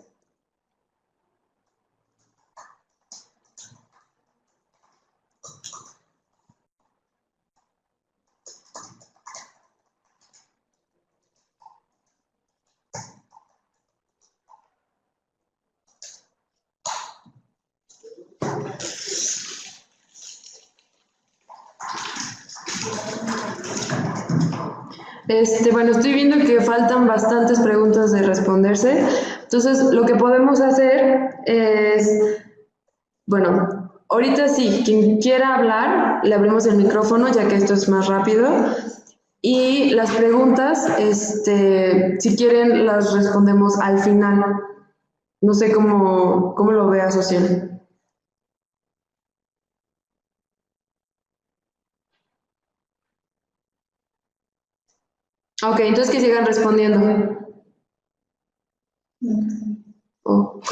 [SPEAKER 2] Bueno, estoy viendo que faltan bastantes preguntas de responderse. Entonces, lo que podemos hacer es, ahorita sí, quien quiera hablar, le abrimos el micrófono, ya que esto es más rápido. Y las preguntas, si quieren, las respondemos al final. No sé cómo lo vea Social. Ok, entonces que sigan respondiendo. ¿Cómo?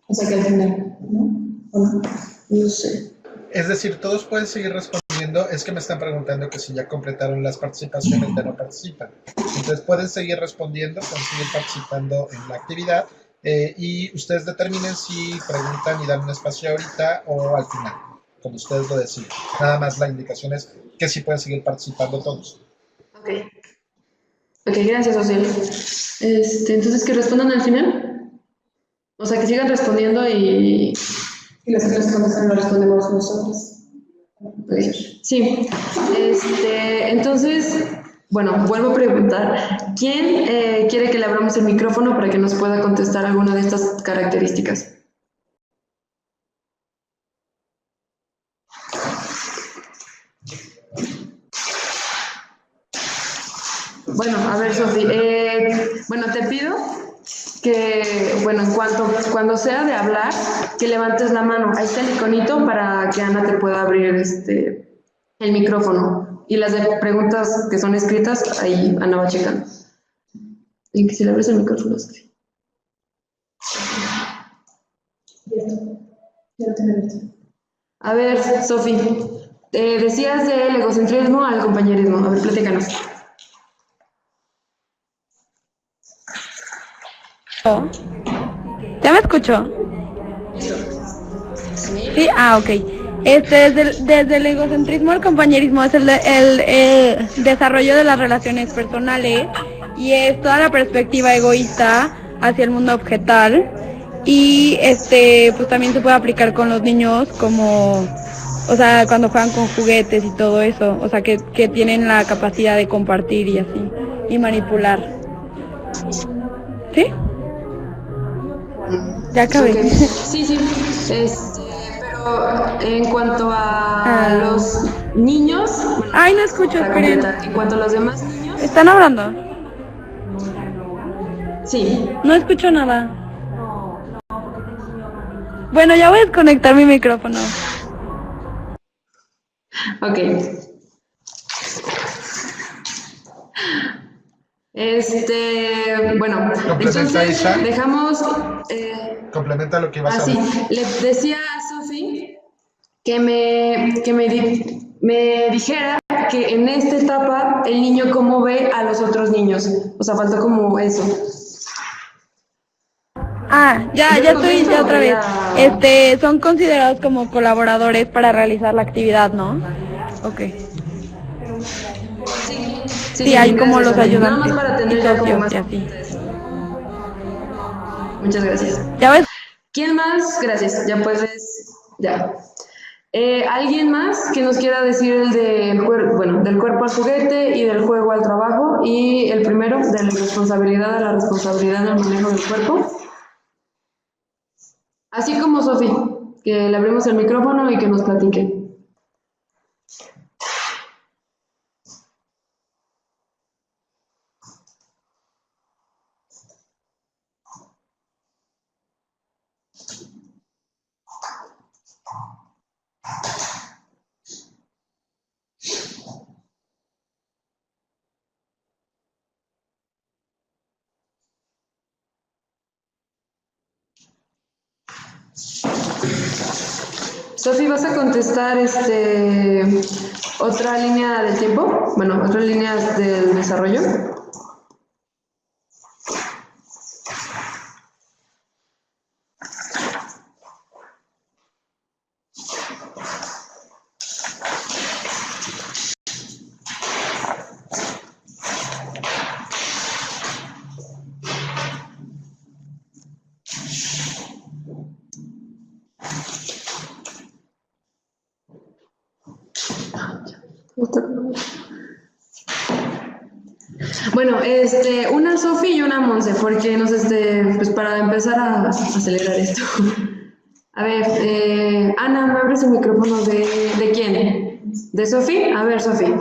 [SPEAKER 2] O sea que al final, ¿no? No sé.
[SPEAKER 3] Es decir, todos pueden seguir respondiendo. Es que me están preguntando que si ya completaron las participaciones de no participan. Entonces pueden seguir respondiendo, pueden seguir participando en la actividad y ustedes determinen si preguntan y dan un espacio ahorita o al final, como ustedes lo deciden. Nada más la indicación es que sí pueden seguir participando todos.
[SPEAKER 2] Ok, gracias, Ociel. Entonces, ¿que respondan al final? O sea, que sigan respondiendo y los que respondan lo respondemos nosotros. Sí. Entonces, vuelvo a preguntar. ¿Quién quiere que le abramos el micrófono para que nos pueda contestar alguna de estas características? A ver, Sofi, te pido que, cuando sea de hablar, que levantes la mano. Ahí está el iconito para que Ana te pueda abrir el micrófono. Y las de preguntas que son escritas, ahí Ana va checando. Y que si le abres el micrófono, Sofi. A ver, Sofi, decías del egocentrismo al compañerismo. A ver, platícanos.
[SPEAKER 1] ¿Ya me escuchó? Sí, ok. Desde el egocentrismo al compañerismo es el desarrollo de las relaciones personales y es toda la perspectiva egoísta hacia el mundo objetal y pues también se puede aplicar con los niños como, cuando juegan con juguetes y todo eso, que tienen la capacidad de compartir y así, y manipular. ¿Sí? Ya acabé.
[SPEAKER 2] Okay. Sí. Pero en cuanto a los niños...
[SPEAKER 1] Ay, no escucho, esperen.
[SPEAKER 2] En cuanto a los demás niños...
[SPEAKER 1] ¿Están hablando?
[SPEAKER 2] Sí.
[SPEAKER 1] No escucho nada. Bueno, ya voy a desconectar mi micrófono.
[SPEAKER 2] Ok. Entonces
[SPEAKER 3] Isa.
[SPEAKER 2] dejamos...
[SPEAKER 3] Complementa lo que ibas a decir.
[SPEAKER 2] Sí, le decía a Sofi que me dijera que en esta etapa el niño cómo ve a los otros niños. O sea, faltó como eso.
[SPEAKER 1] Ya estoy otra vez. Son considerados como colaboradores para realizar la actividad, ¿no? Ok. Sí, hay como los ayudantes.
[SPEAKER 2] Nada más para tener ya como más. Muchas gracias.
[SPEAKER 1] ¿Ya ves?
[SPEAKER 2] ¿Quién más? Gracias. Ya puedes Ya. ¿Alguien más que nos quiera decir el del cuerpo al juguete y del juego al trabajo? Y el primero, de la responsabilidad a la responsabilidad en el manejo del cuerpo. Así como Sofi, que le abrimos el micrófono y que nos platique. Sofi, ¿vas a contestar otra línea del tiempo? Bueno, otra línea del desarrollo. Bueno, una Sofi y una Monse, porque pues para empezar a acelerar esto. A ver, Ana, ¿me abres el micrófono de quién? ¿De Sofi? A ver, Sofi.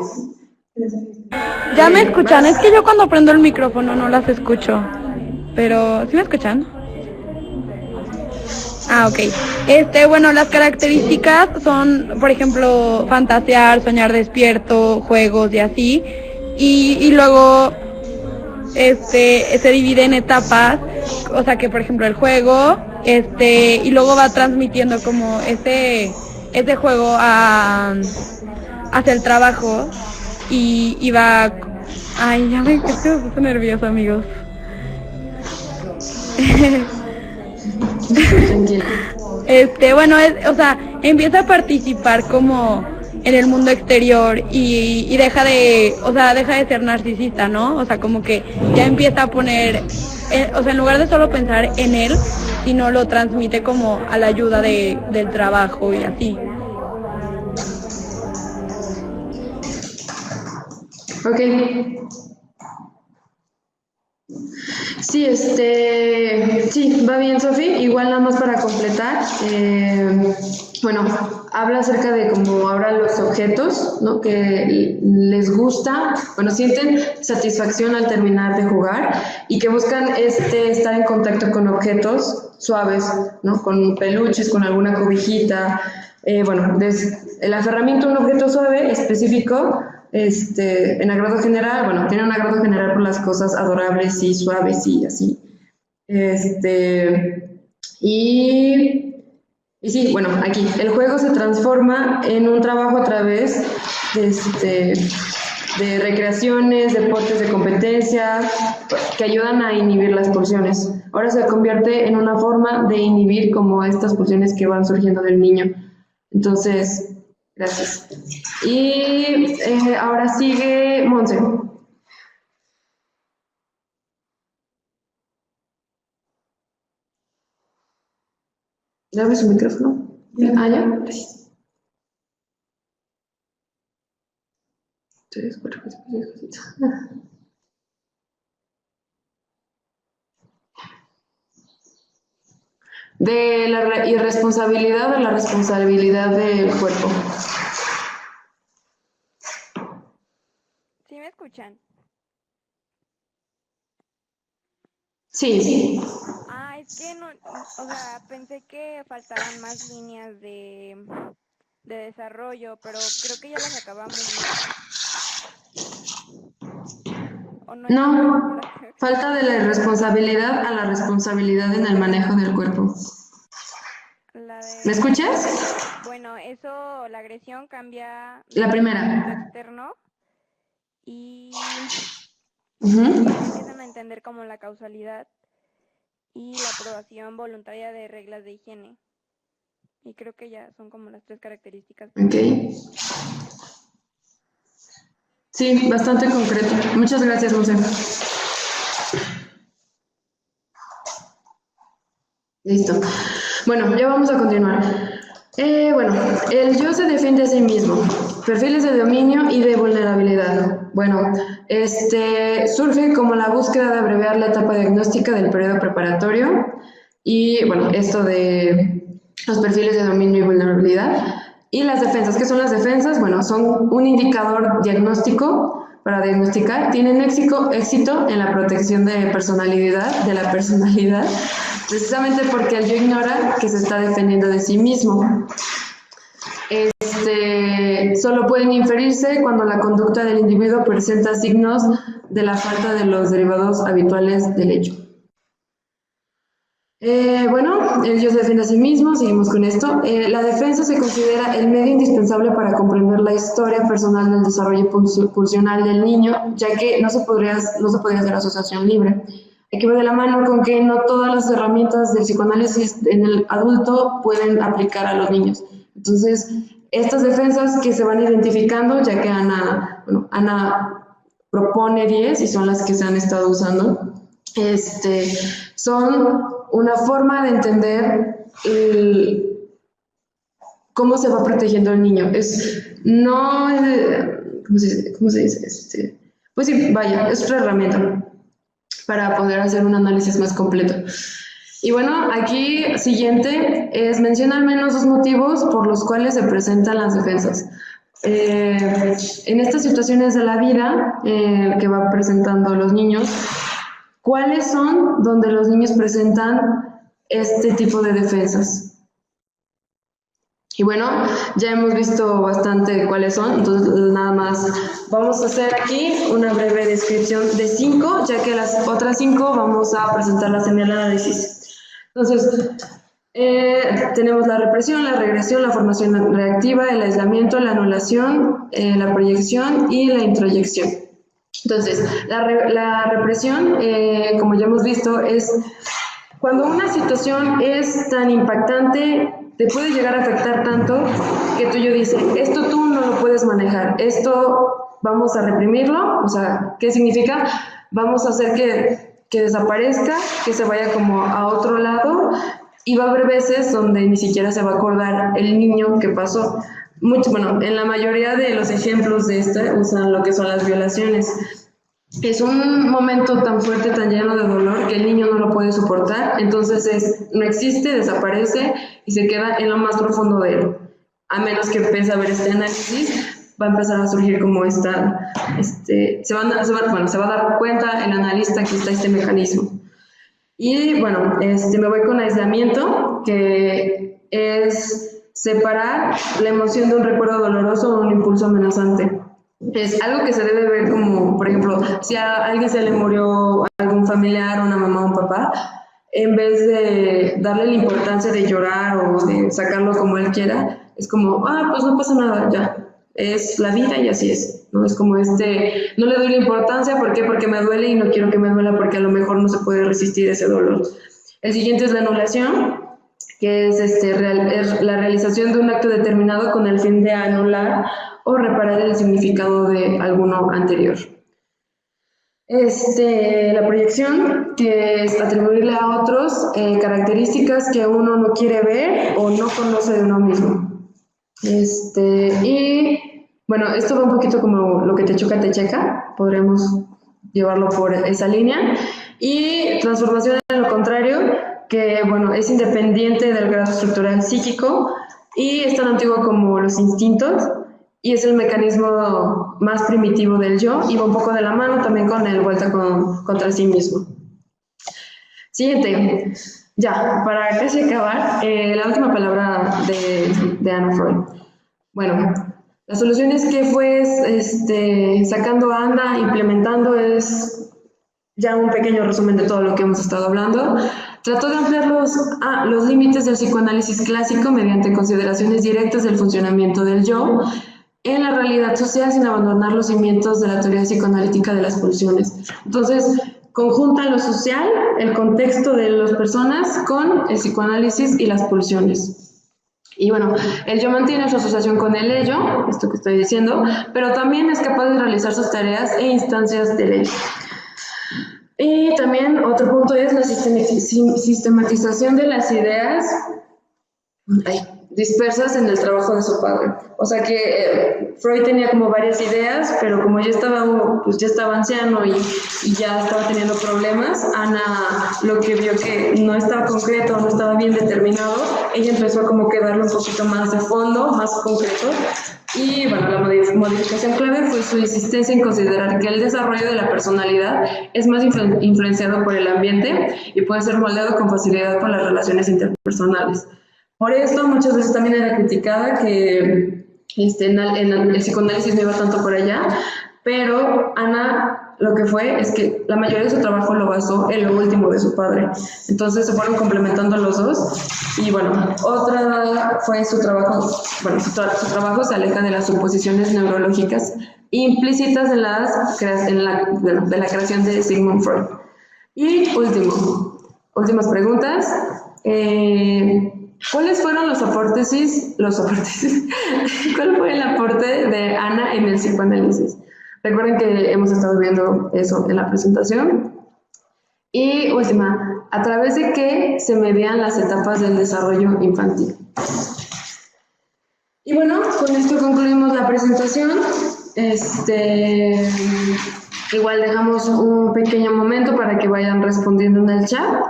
[SPEAKER 5] Ya me escuchan, es que yo cuando prendo el micrófono no las escucho, pero ¿sí me escuchan? Ah, ok. Bueno, las características son, por ejemplo, fantasear, soñar despierto, juegos y así, y luego se divide en etapas, o sea que por ejemplo el juego, y luego va transmitiendo como este juego hacia el trabajo y va, ay, es que me puse nerviosa, amigos.
[SPEAKER 2] Tranquila.
[SPEAKER 5] Bueno, o sea, empieza a participar como en el mundo exterior y deja de ser narcisista, ¿no? O sea, como que ya empieza a poner, o sea, en lugar de solo pensar en él, sino lo transmite como a la ayuda del trabajo y así.
[SPEAKER 2] Ok. Sí, sí, va bien, Sofi. Igual nada más para completar. Bueno, habla acerca de cómo ahora los objetos, ¿no? Que les gusta, bueno, sienten satisfacción al terminar de jugar y que buscan estar en contacto con objetos suaves, ¿no? Con peluches, con alguna cobijita. Bueno, el aferramiento a un objeto suave específico. En agrado general, bueno, tiene un agrado general por las cosas adorables y suaves y así. Y sí, bueno, aquí, el juego se transforma en un trabajo a través de recreaciones, deportes de competencia, que ayudan a inhibir las pulsiones. Ahora se convierte en una forma de inhibir como estas pulsiones que van surgiendo del niño. Entonces, gracias. Y ahora sigue Monse. Dame su micrófono. Ah, ya. Gracias. 3, 4, 5, 6, 7. De la irresponsabilidad a la responsabilidad del cuerpo.
[SPEAKER 5] ¿Sí me escuchan?
[SPEAKER 2] Sí.
[SPEAKER 5] Ah, es que no, o sea, pensé que faltaban más líneas de desarrollo, pero creo que ya las acabamos, ¿no? ¿O no
[SPEAKER 2] No,
[SPEAKER 5] para que...
[SPEAKER 2] falta de la irresponsabilidad a la responsabilidad en el manejo del cuerpo. ¿Me escuchas?
[SPEAKER 5] Bueno, eso, la agresión cambia
[SPEAKER 2] La
[SPEAKER 5] del
[SPEAKER 2] primera.
[SPEAKER 5] mundo externo y empiezan a entender como la causalidad y la aprobación voluntaria de reglas de higiene. Y creo que ya son como las 3 características.
[SPEAKER 2] Ok. Sí, bastante concreto. Muchas gracias, Monse. Listo. Bueno, ya vamos a continuar. Bueno, el yo se defiende a sí mismo. Perfiles de dominio y de vulnerabilidad. Bueno, surge como la búsqueda de abreviar la etapa diagnóstica del periodo preparatorio y, bueno, esto de los perfiles de dominio y vulnerabilidad. Y las defensas. ¿Qué son las defensas? Bueno, son un indicador diagnóstico para diagnosticar. Tienen éxito en la protección de la personalidad, precisamente porque el yo ignora que se está defendiendo de sí mismo. Solo pueden inferirse cuando la conducta del individuo presenta signos de la falta de los derivados habituales del hecho. Bueno, el yo se defiende a sí mismo, seguimos con esto. La defensa se considera el medio indispensable para comprender la historia personal del desarrollo pulsional del niño, ya que no se podría hacer asociación libre. Hay que ver de la mano con que no todas las herramientas del psicoanálisis en el adulto pueden aplicar a los niños. Entonces, estas defensas que se van identificando, ya que Ana propone 10 y son las que se han estado usando, son una forma de entender cómo se va protegiendo el niño. ¿Cómo se dice? Pues sí, vaya, es otra herramienta para poder hacer un análisis más completo. Y bueno, aquí siguiente menciona al menos 2 motivos por los cuales se presentan las defensas. En estas situaciones de la vida que van presentando los niños, ¿cuáles son donde los niños presentan este tipo de defensas? Y bueno, ya hemos visto bastante cuáles son, entonces nada más vamos a hacer aquí una breve descripción de 5, ya que las otras 5 vamos a presentarlas en el análisis. Entonces, tenemos la represión, la regresión, la formación reactiva, el aislamiento, la anulación, la proyección y la introyección. Entonces, la represión, como ya hemos visto, es cuando una situación es tan impactante, te puede llegar a afectar tanto que tú yo dices, esto tú no lo puedes manejar, esto vamos a reprimirlo, o sea, ¿qué significa? Vamos a hacer que desaparezca, que se vaya como a otro lado, y va a haber veces donde ni siquiera se va a acordar el niño que pasó. Bueno, en la mayoría de los ejemplos de usan lo que son las violaciones. Es un momento tan fuerte, tan lleno de dolor, que el niño no lo puede soportar, entonces no existe, desaparece y se queda en lo más profundo de él. A menos que empiece a ver este análisis, va a empezar a surgir como se va a dar cuenta el analista que está este mecanismo. Y bueno, me voy con aislamiento, que es separar la emoción de un recuerdo doloroso o un impulso amenazante. Es algo que se debe ver como, por ejemplo, si a alguien se le murió algún familiar, una mamá o un papá, en vez de darle la importancia de llorar o de sacarlo como él quiera, es como, pues no pasa nada, ya, es la vida y así es, ¿no? Es como no le doy la importancia, ¿por qué? Porque me duele y no quiero que me duela porque a lo mejor no se puede resistir ese dolor. El siguiente es la anulación, que es la realización de un acto determinado con el fin de anular o reparar el significado de alguno anterior. La proyección, que es atribuirle a otros características que uno no quiere ver o no conoce de uno mismo. Y bueno, esto va un poquito como lo que te choca, te checa, podremos llevarlo por esa línea. Y transformación en lo contrario, que bueno, es independiente del grado estructural psíquico y es tan antiguo como los instintos y es el mecanismo más primitivo del yo y va un poco de la mano también con el vuelta contra sí mismo. Siguiente, ya, para casi acabar, la última palabra de Anna Freud. Bueno, la solución es que fue sacando a Anna, implementando, es ya un pequeño resumen de todo lo que hemos estado hablando. Trató de ampliar los límites del psicoanálisis clásico mediante consideraciones directas del funcionamiento del yo en la realidad social sin abandonar los cimientos de la teoría psicoanalítica de las pulsiones. Entonces, conjunta lo social, el contexto de las personas con el psicoanálisis y las pulsiones. Y bueno, el yo mantiene su asociación con el ello, esto que estoy diciendo, pero también es capaz de realizar sus tareas e instancias del ello. Y también otro punto es la sistematización de las ideas dispersas en el trabajo de su padre. O sea que Freud tenía como varias ideas, pero como ya estaba anciano y ya estaba teniendo problemas, Ana lo que vio que no estaba concreto, no estaba bien determinado, ella empezó a como que darle un poquito más de fondo, más concreto. Y bueno, la modificación clave fue su insistencia en considerar que el desarrollo de la personalidad es más influenciado por el ambiente y puede ser moldeado con facilidad por las relaciones interpersonales. Por esto muchas veces también era criticada que en el psicoanálisis no iba tanto por allá, pero Ana lo que fue es que la mayoría de su trabajo lo basó en lo último de su padre. Entonces se fueron complementando los dos. Y bueno, otra fue su trabajo, su trabajo se aleja de las suposiciones neurológicas implícitas de la creación de Sigmund Freud. Y últimas preguntas. ¿Cuáles fueron los aportes? ¿Cuál fue el aporte de Ana en el psicoanálisis? Recuerden que hemos estado viendo eso en la presentación. Y última, ¿a través de qué se medían las etapas del desarrollo infantil? Y bueno, con esto concluimos la presentación. Igual dejamos un pequeño momento para que vayan respondiendo en el chat.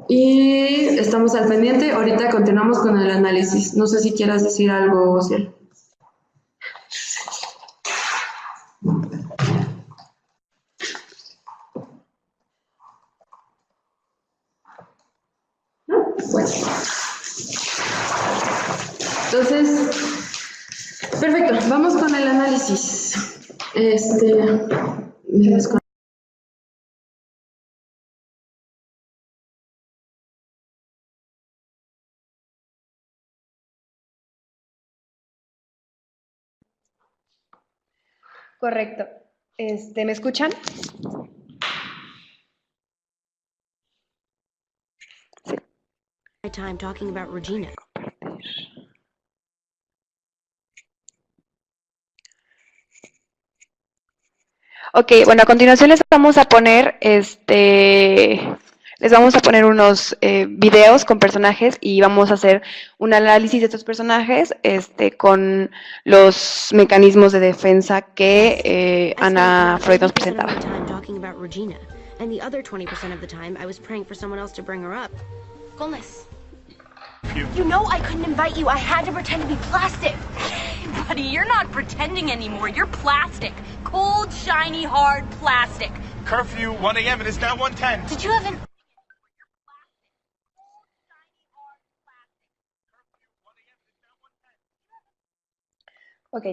[SPEAKER 2] Y estamos al pendiente. Ahorita continuamos con el análisis. No sé si quieras decir algo, Ciel. Bueno. Entonces, perfecto, vamos con el análisis.
[SPEAKER 1] Correcto. ¿Me escuchan?
[SPEAKER 6] Time talking about Regina.
[SPEAKER 1] Ok, bueno, a continuación les vamos a poner unos videos con personajes y vamos a hacer un análisis de estos personajes con los mecanismos de defensa que Ana Freud nos presentaba.
[SPEAKER 6] And the other 20% of the time, I was praying for someone else to bring her up.
[SPEAKER 7] Gomez. You know I couldn't invite you. I had to pretend to be plastic.
[SPEAKER 8] Buddy, you're not pretending anymore. You're plastic. Cold, shiny, hard plastic.
[SPEAKER 9] Curfew, 1 a.m. It is now 1:10.
[SPEAKER 7] Did you have an...
[SPEAKER 1] Ok,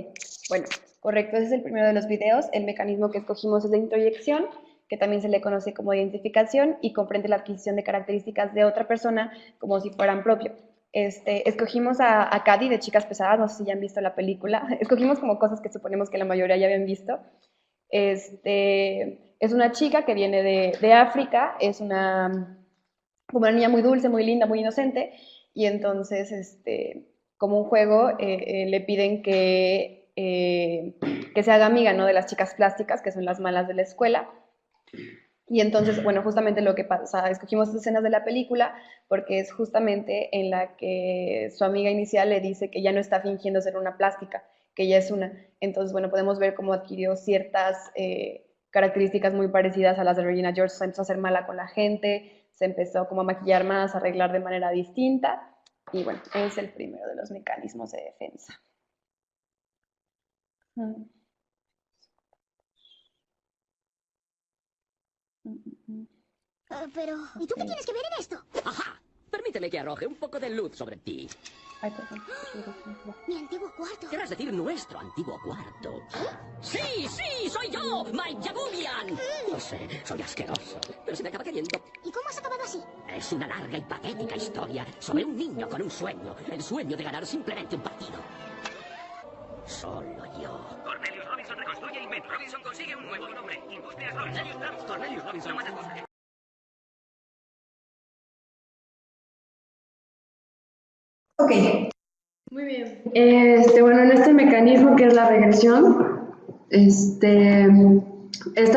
[SPEAKER 1] bueno, correcto. Ese es el primero de los videos. El mecanismo que escogimos es la introyección, que también se le conoce como identificación y comprende la adquisición de características de otra persona como si fueran propio. Escogimos a Cady de Chicas Pesadas, no sé si ya han visto la película. Escogimos como cosas que suponemos que la mayoría ya habían visto. Es una chica que viene de África, es como una niña muy dulce, muy linda, muy inocente, y entonces, como un juego, le piden que se haga amiga, ¿no?, de las chicas plásticas, que son las malas de la escuela. Y entonces, bueno, justamente lo que pasa, escogimos estas escenas de la película porque es justamente en la que su amiga inicial le dice que ya no está fingiendo ser una plástica, que ella es una. Entonces, bueno, podemos ver cómo adquirió ciertas características muy parecidas a las de Regina George. Se empezó a hacer mala con la gente, se empezó como a maquillar más, a arreglar de manera distinta. Y bueno, es el primero de los mecanismos de defensa.
[SPEAKER 10] Pero, ¿y tú qué tienes que ver en esto?
[SPEAKER 11] ¡Ajá! Permíteme que arroje un poco de luz sobre ti.
[SPEAKER 1] Ay, perdón.
[SPEAKER 10] Mi antiguo cuarto.
[SPEAKER 11] ¿Querrás decir nuestro antiguo cuarto? ¡Sí, sí! ¡Soy yo! ¡Mike Jagubian! Lo sé, soy asqueroso, pero se me acaba queriendo.
[SPEAKER 10] ¿Y cómo has acabado así?
[SPEAKER 11] Es una larga y patética historia sobre un niño con un sueño. El sueño de ganar simplemente un partido. Solo yo.
[SPEAKER 12] Cornelius Robinson reconstruye el invento. Robinson consigue un nuevo nombre. Industrias Robinson. Cornelius Robinson.
[SPEAKER 2] Ok. Muy bien. Bueno, en este mecanismo que es la regresión, esta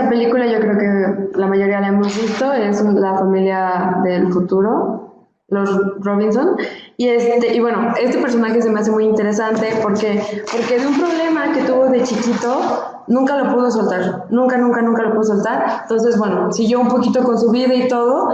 [SPEAKER 2] película yo creo que la mayoría la hemos visto, es La familia del futuro, los Robinson, Y bueno, este personaje se me hace muy interesante porque de un problema que tuvo de chiquito, nunca lo pudo soltar, nunca lo pudo soltar. Entonces, bueno, siguió un poquito con su vida y todo,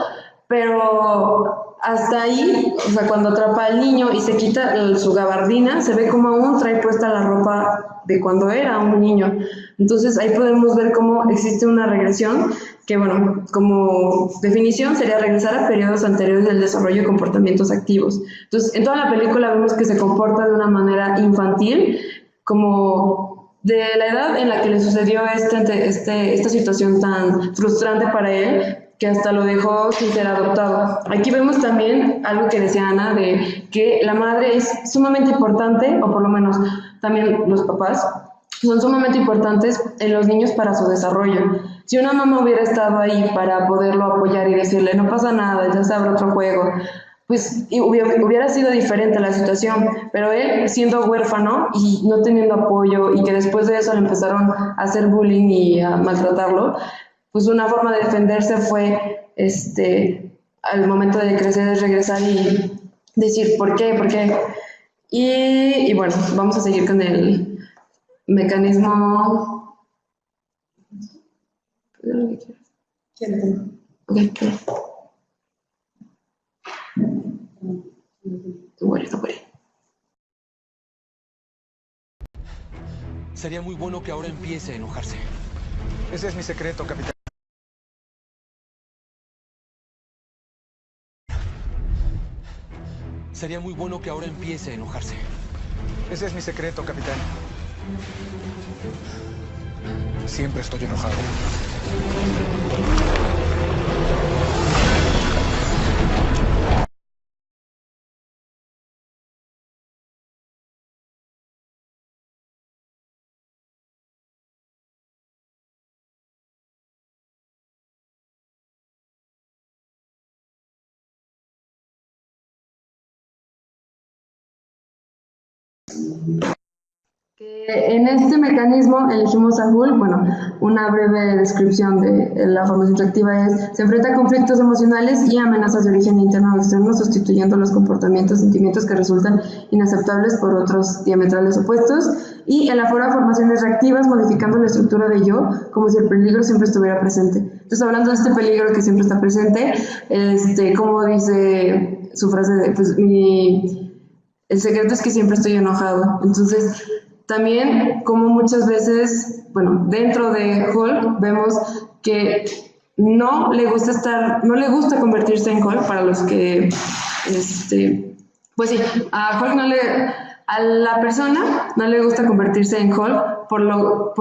[SPEAKER 2] pero hasta ahí, o sea, cuando atrapa al niño y se quita su gabardina, se ve como aún trae puesta la ropa de cuando era un niño. Entonces ahí podemos ver cómo existe una regresión que, bueno, como definición sería regresar a periodos anteriores del desarrollo de comportamientos activos. Entonces, en toda la película vemos que se comporta de una manera infantil, como de la edad en la que le sucedió esta situación tan frustrante para él, que hasta lo dejó sin ser adoptado. Aquí vemos también algo que decía Ana, de que la madre es sumamente importante, o por lo menos también los papás, son sumamente importantes en los niños para su desarrollo. Si una mamá hubiera estado ahí para poderlo apoyar y decirle, no pasa nada, ya se abre otro juego, pues hubiera sido diferente la situación, pero él siendo huérfano y no teniendo apoyo y que después de eso le empezaron a hacer bullying y a maltratarlo, pues una forma de defenderse fue, al momento de crecer, es regresar y decir, ¿por qué? ¿Por qué? Y bueno, vamos a seguir con el mecanismo. Okay.
[SPEAKER 13] Sería muy bueno que ahora empiece a enojarse. Ese es mi secreto, capitán. Sería muy bueno que ahora empiece a enojarse. Ese es mi secreto, capitán. Siempre estoy enojado.
[SPEAKER 2] En este mecanismo elegimos a Hulk. Bueno, una breve descripción de la formación reactiva es: se enfrenta a conflictos emocionales y amenazas de origen interno o externo, sustituyendo los comportamientos, sentimientos que resultan inaceptables por otros diametrales opuestos, y elabora formaciones reactivas, modificando la estructura de yo, como si el peligro siempre estuviera presente. Entonces, hablando de este peligro que siempre está presente, como dice su frase de, pues, el secreto es que siempre estoy enojado. Entonces, también, como muchas veces, bueno, dentro de Hulk vemos que no le gusta convertirse en Hulk. Para los que, pues sí, a Hulk a la persona no le gusta convertirse en Hulk por lo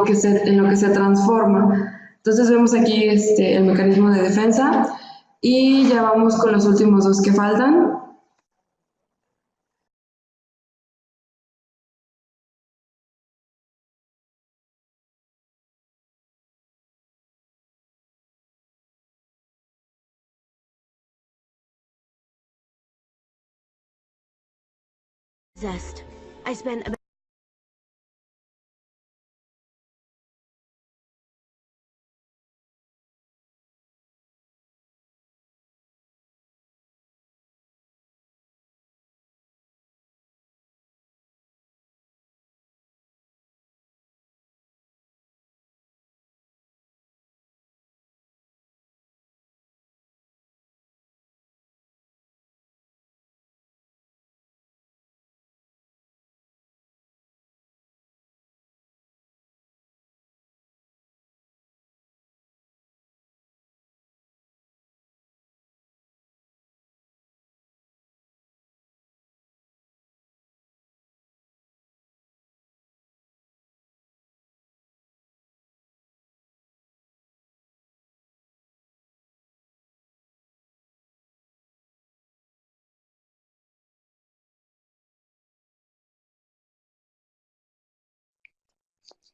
[SPEAKER 2] que se transforma. Entonces vemos aquí el mecanismo de defensa, y ya vamos con los últimos dos que faltan.
[SPEAKER 6] Zest. I spent about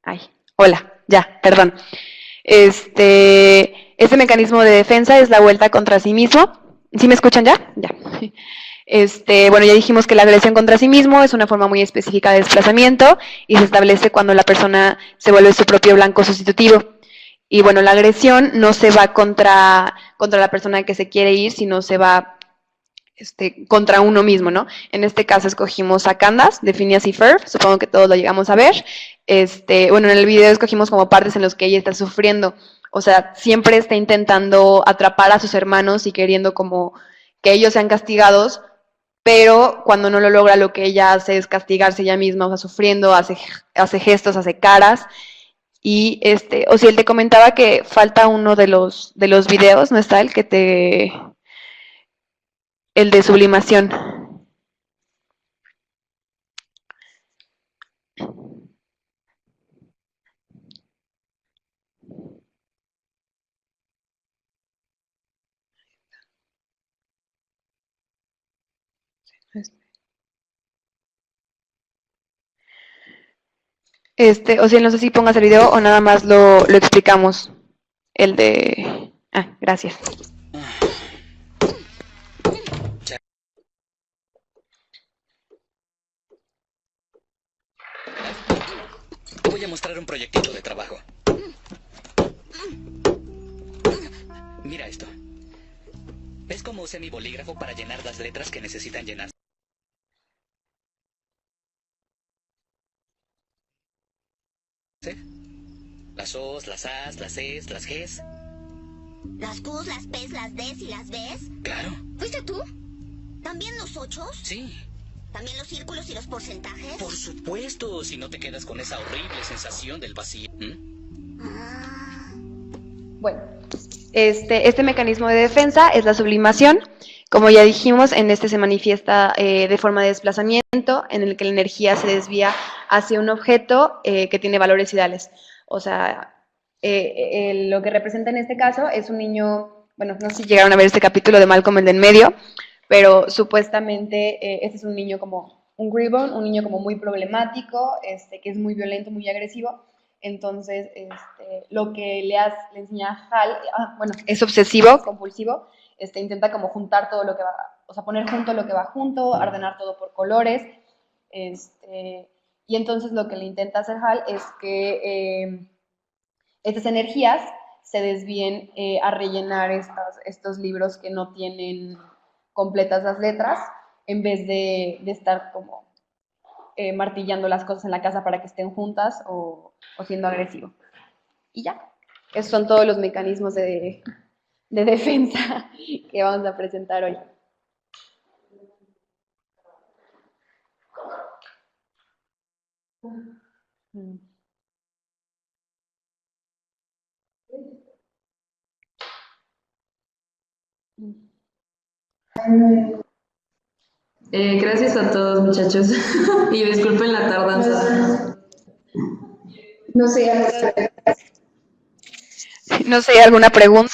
[SPEAKER 1] Ay, hola, ya, perdón. Este mecanismo de defensa es la vuelta contra sí mismo. ¿Sí me escuchan ya? Ya. Bueno, ya dijimos que la agresión contra sí mismo es una forma muy específica de desplazamiento y se establece cuando la persona se vuelve su propio blanco sustitutivo. Y bueno, la agresión no se va contra la persona que se quiere ir, sino se va contra uno mismo, ¿no? En este caso escogimos a Candace, de Phineas y Ferb, supongo que todos lo llegamos a ver. Bueno, en el video escogimos como partes en las que ella está sufriendo, o sea, siempre está intentando atrapar a sus hermanos y queriendo como que ellos sean castigados, pero cuando no lo logra, lo que ella hace es castigarse ella misma, o sea, sufriendo, hace gestos, hace caras. Y o si él te comentaba que falta uno de los videos, ¿no está? El de sublimación. O si no sé si pongas el video o nada más lo explicamos. El de... Ah, gracias.
[SPEAKER 11] Te voy a mostrar un proyectito de trabajo. Mira esto. ¿Ves cómo usé mi bolígrafo para llenar las letras que necesitan llenar? ¿Sí? Las O's, las A's, las E's, las G's.
[SPEAKER 10] ¿Las Q's, las P's, las D's y las B's?
[SPEAKER 11] Claro.
[SPEAKER 10] ¿Fuiste tú? ¿También los 8?
[SPEAKER 11] Sí.
[SPEAKER 10] ¿También los círculos y los porcentajes?
[SPEAKER 11] Por supuesto, si no te quedas con esa horrible sensación del vacío.
[SPEAKER 1] Bueno, este mecanismo de defensa es la sublimación. Como ya dijimos, en se manifiesta de forma de desplazamiento, en el que la energía se desvía hacia un objeto que tiene valores ideales. O sea, lo que representa en este caso es un niño, bueno, no sé si llegaron a ver este capítulo de Malcolm el de en medio, pero supuestamente este es un niño como un Gribbon, un niño como muy problemático, que es muy violento, muy agresivo. Entonces, lo que le enseña a Hal, bueno, es obsesivo, compulsivo, intenta como juntar todo lo que va, o sea, poner junto lo que va junto, ordenar todo por colores, y entonces lo que le intenta hacer Hal es que estas energías se desvíen a rellenar estos libros que no tienen completas las letras, en vez de estar como martillando las cosas en la casa para que estén juntas o siendo agresivo. Y ya, esos son todos los mecanismos de defensa que vamos a presentar hoy.
[SPEAKER 2] Gracias a todos, muchachos. Y disculpen la tardanza.
[SPEAKER 1] No sé, ¿alguna pregunta?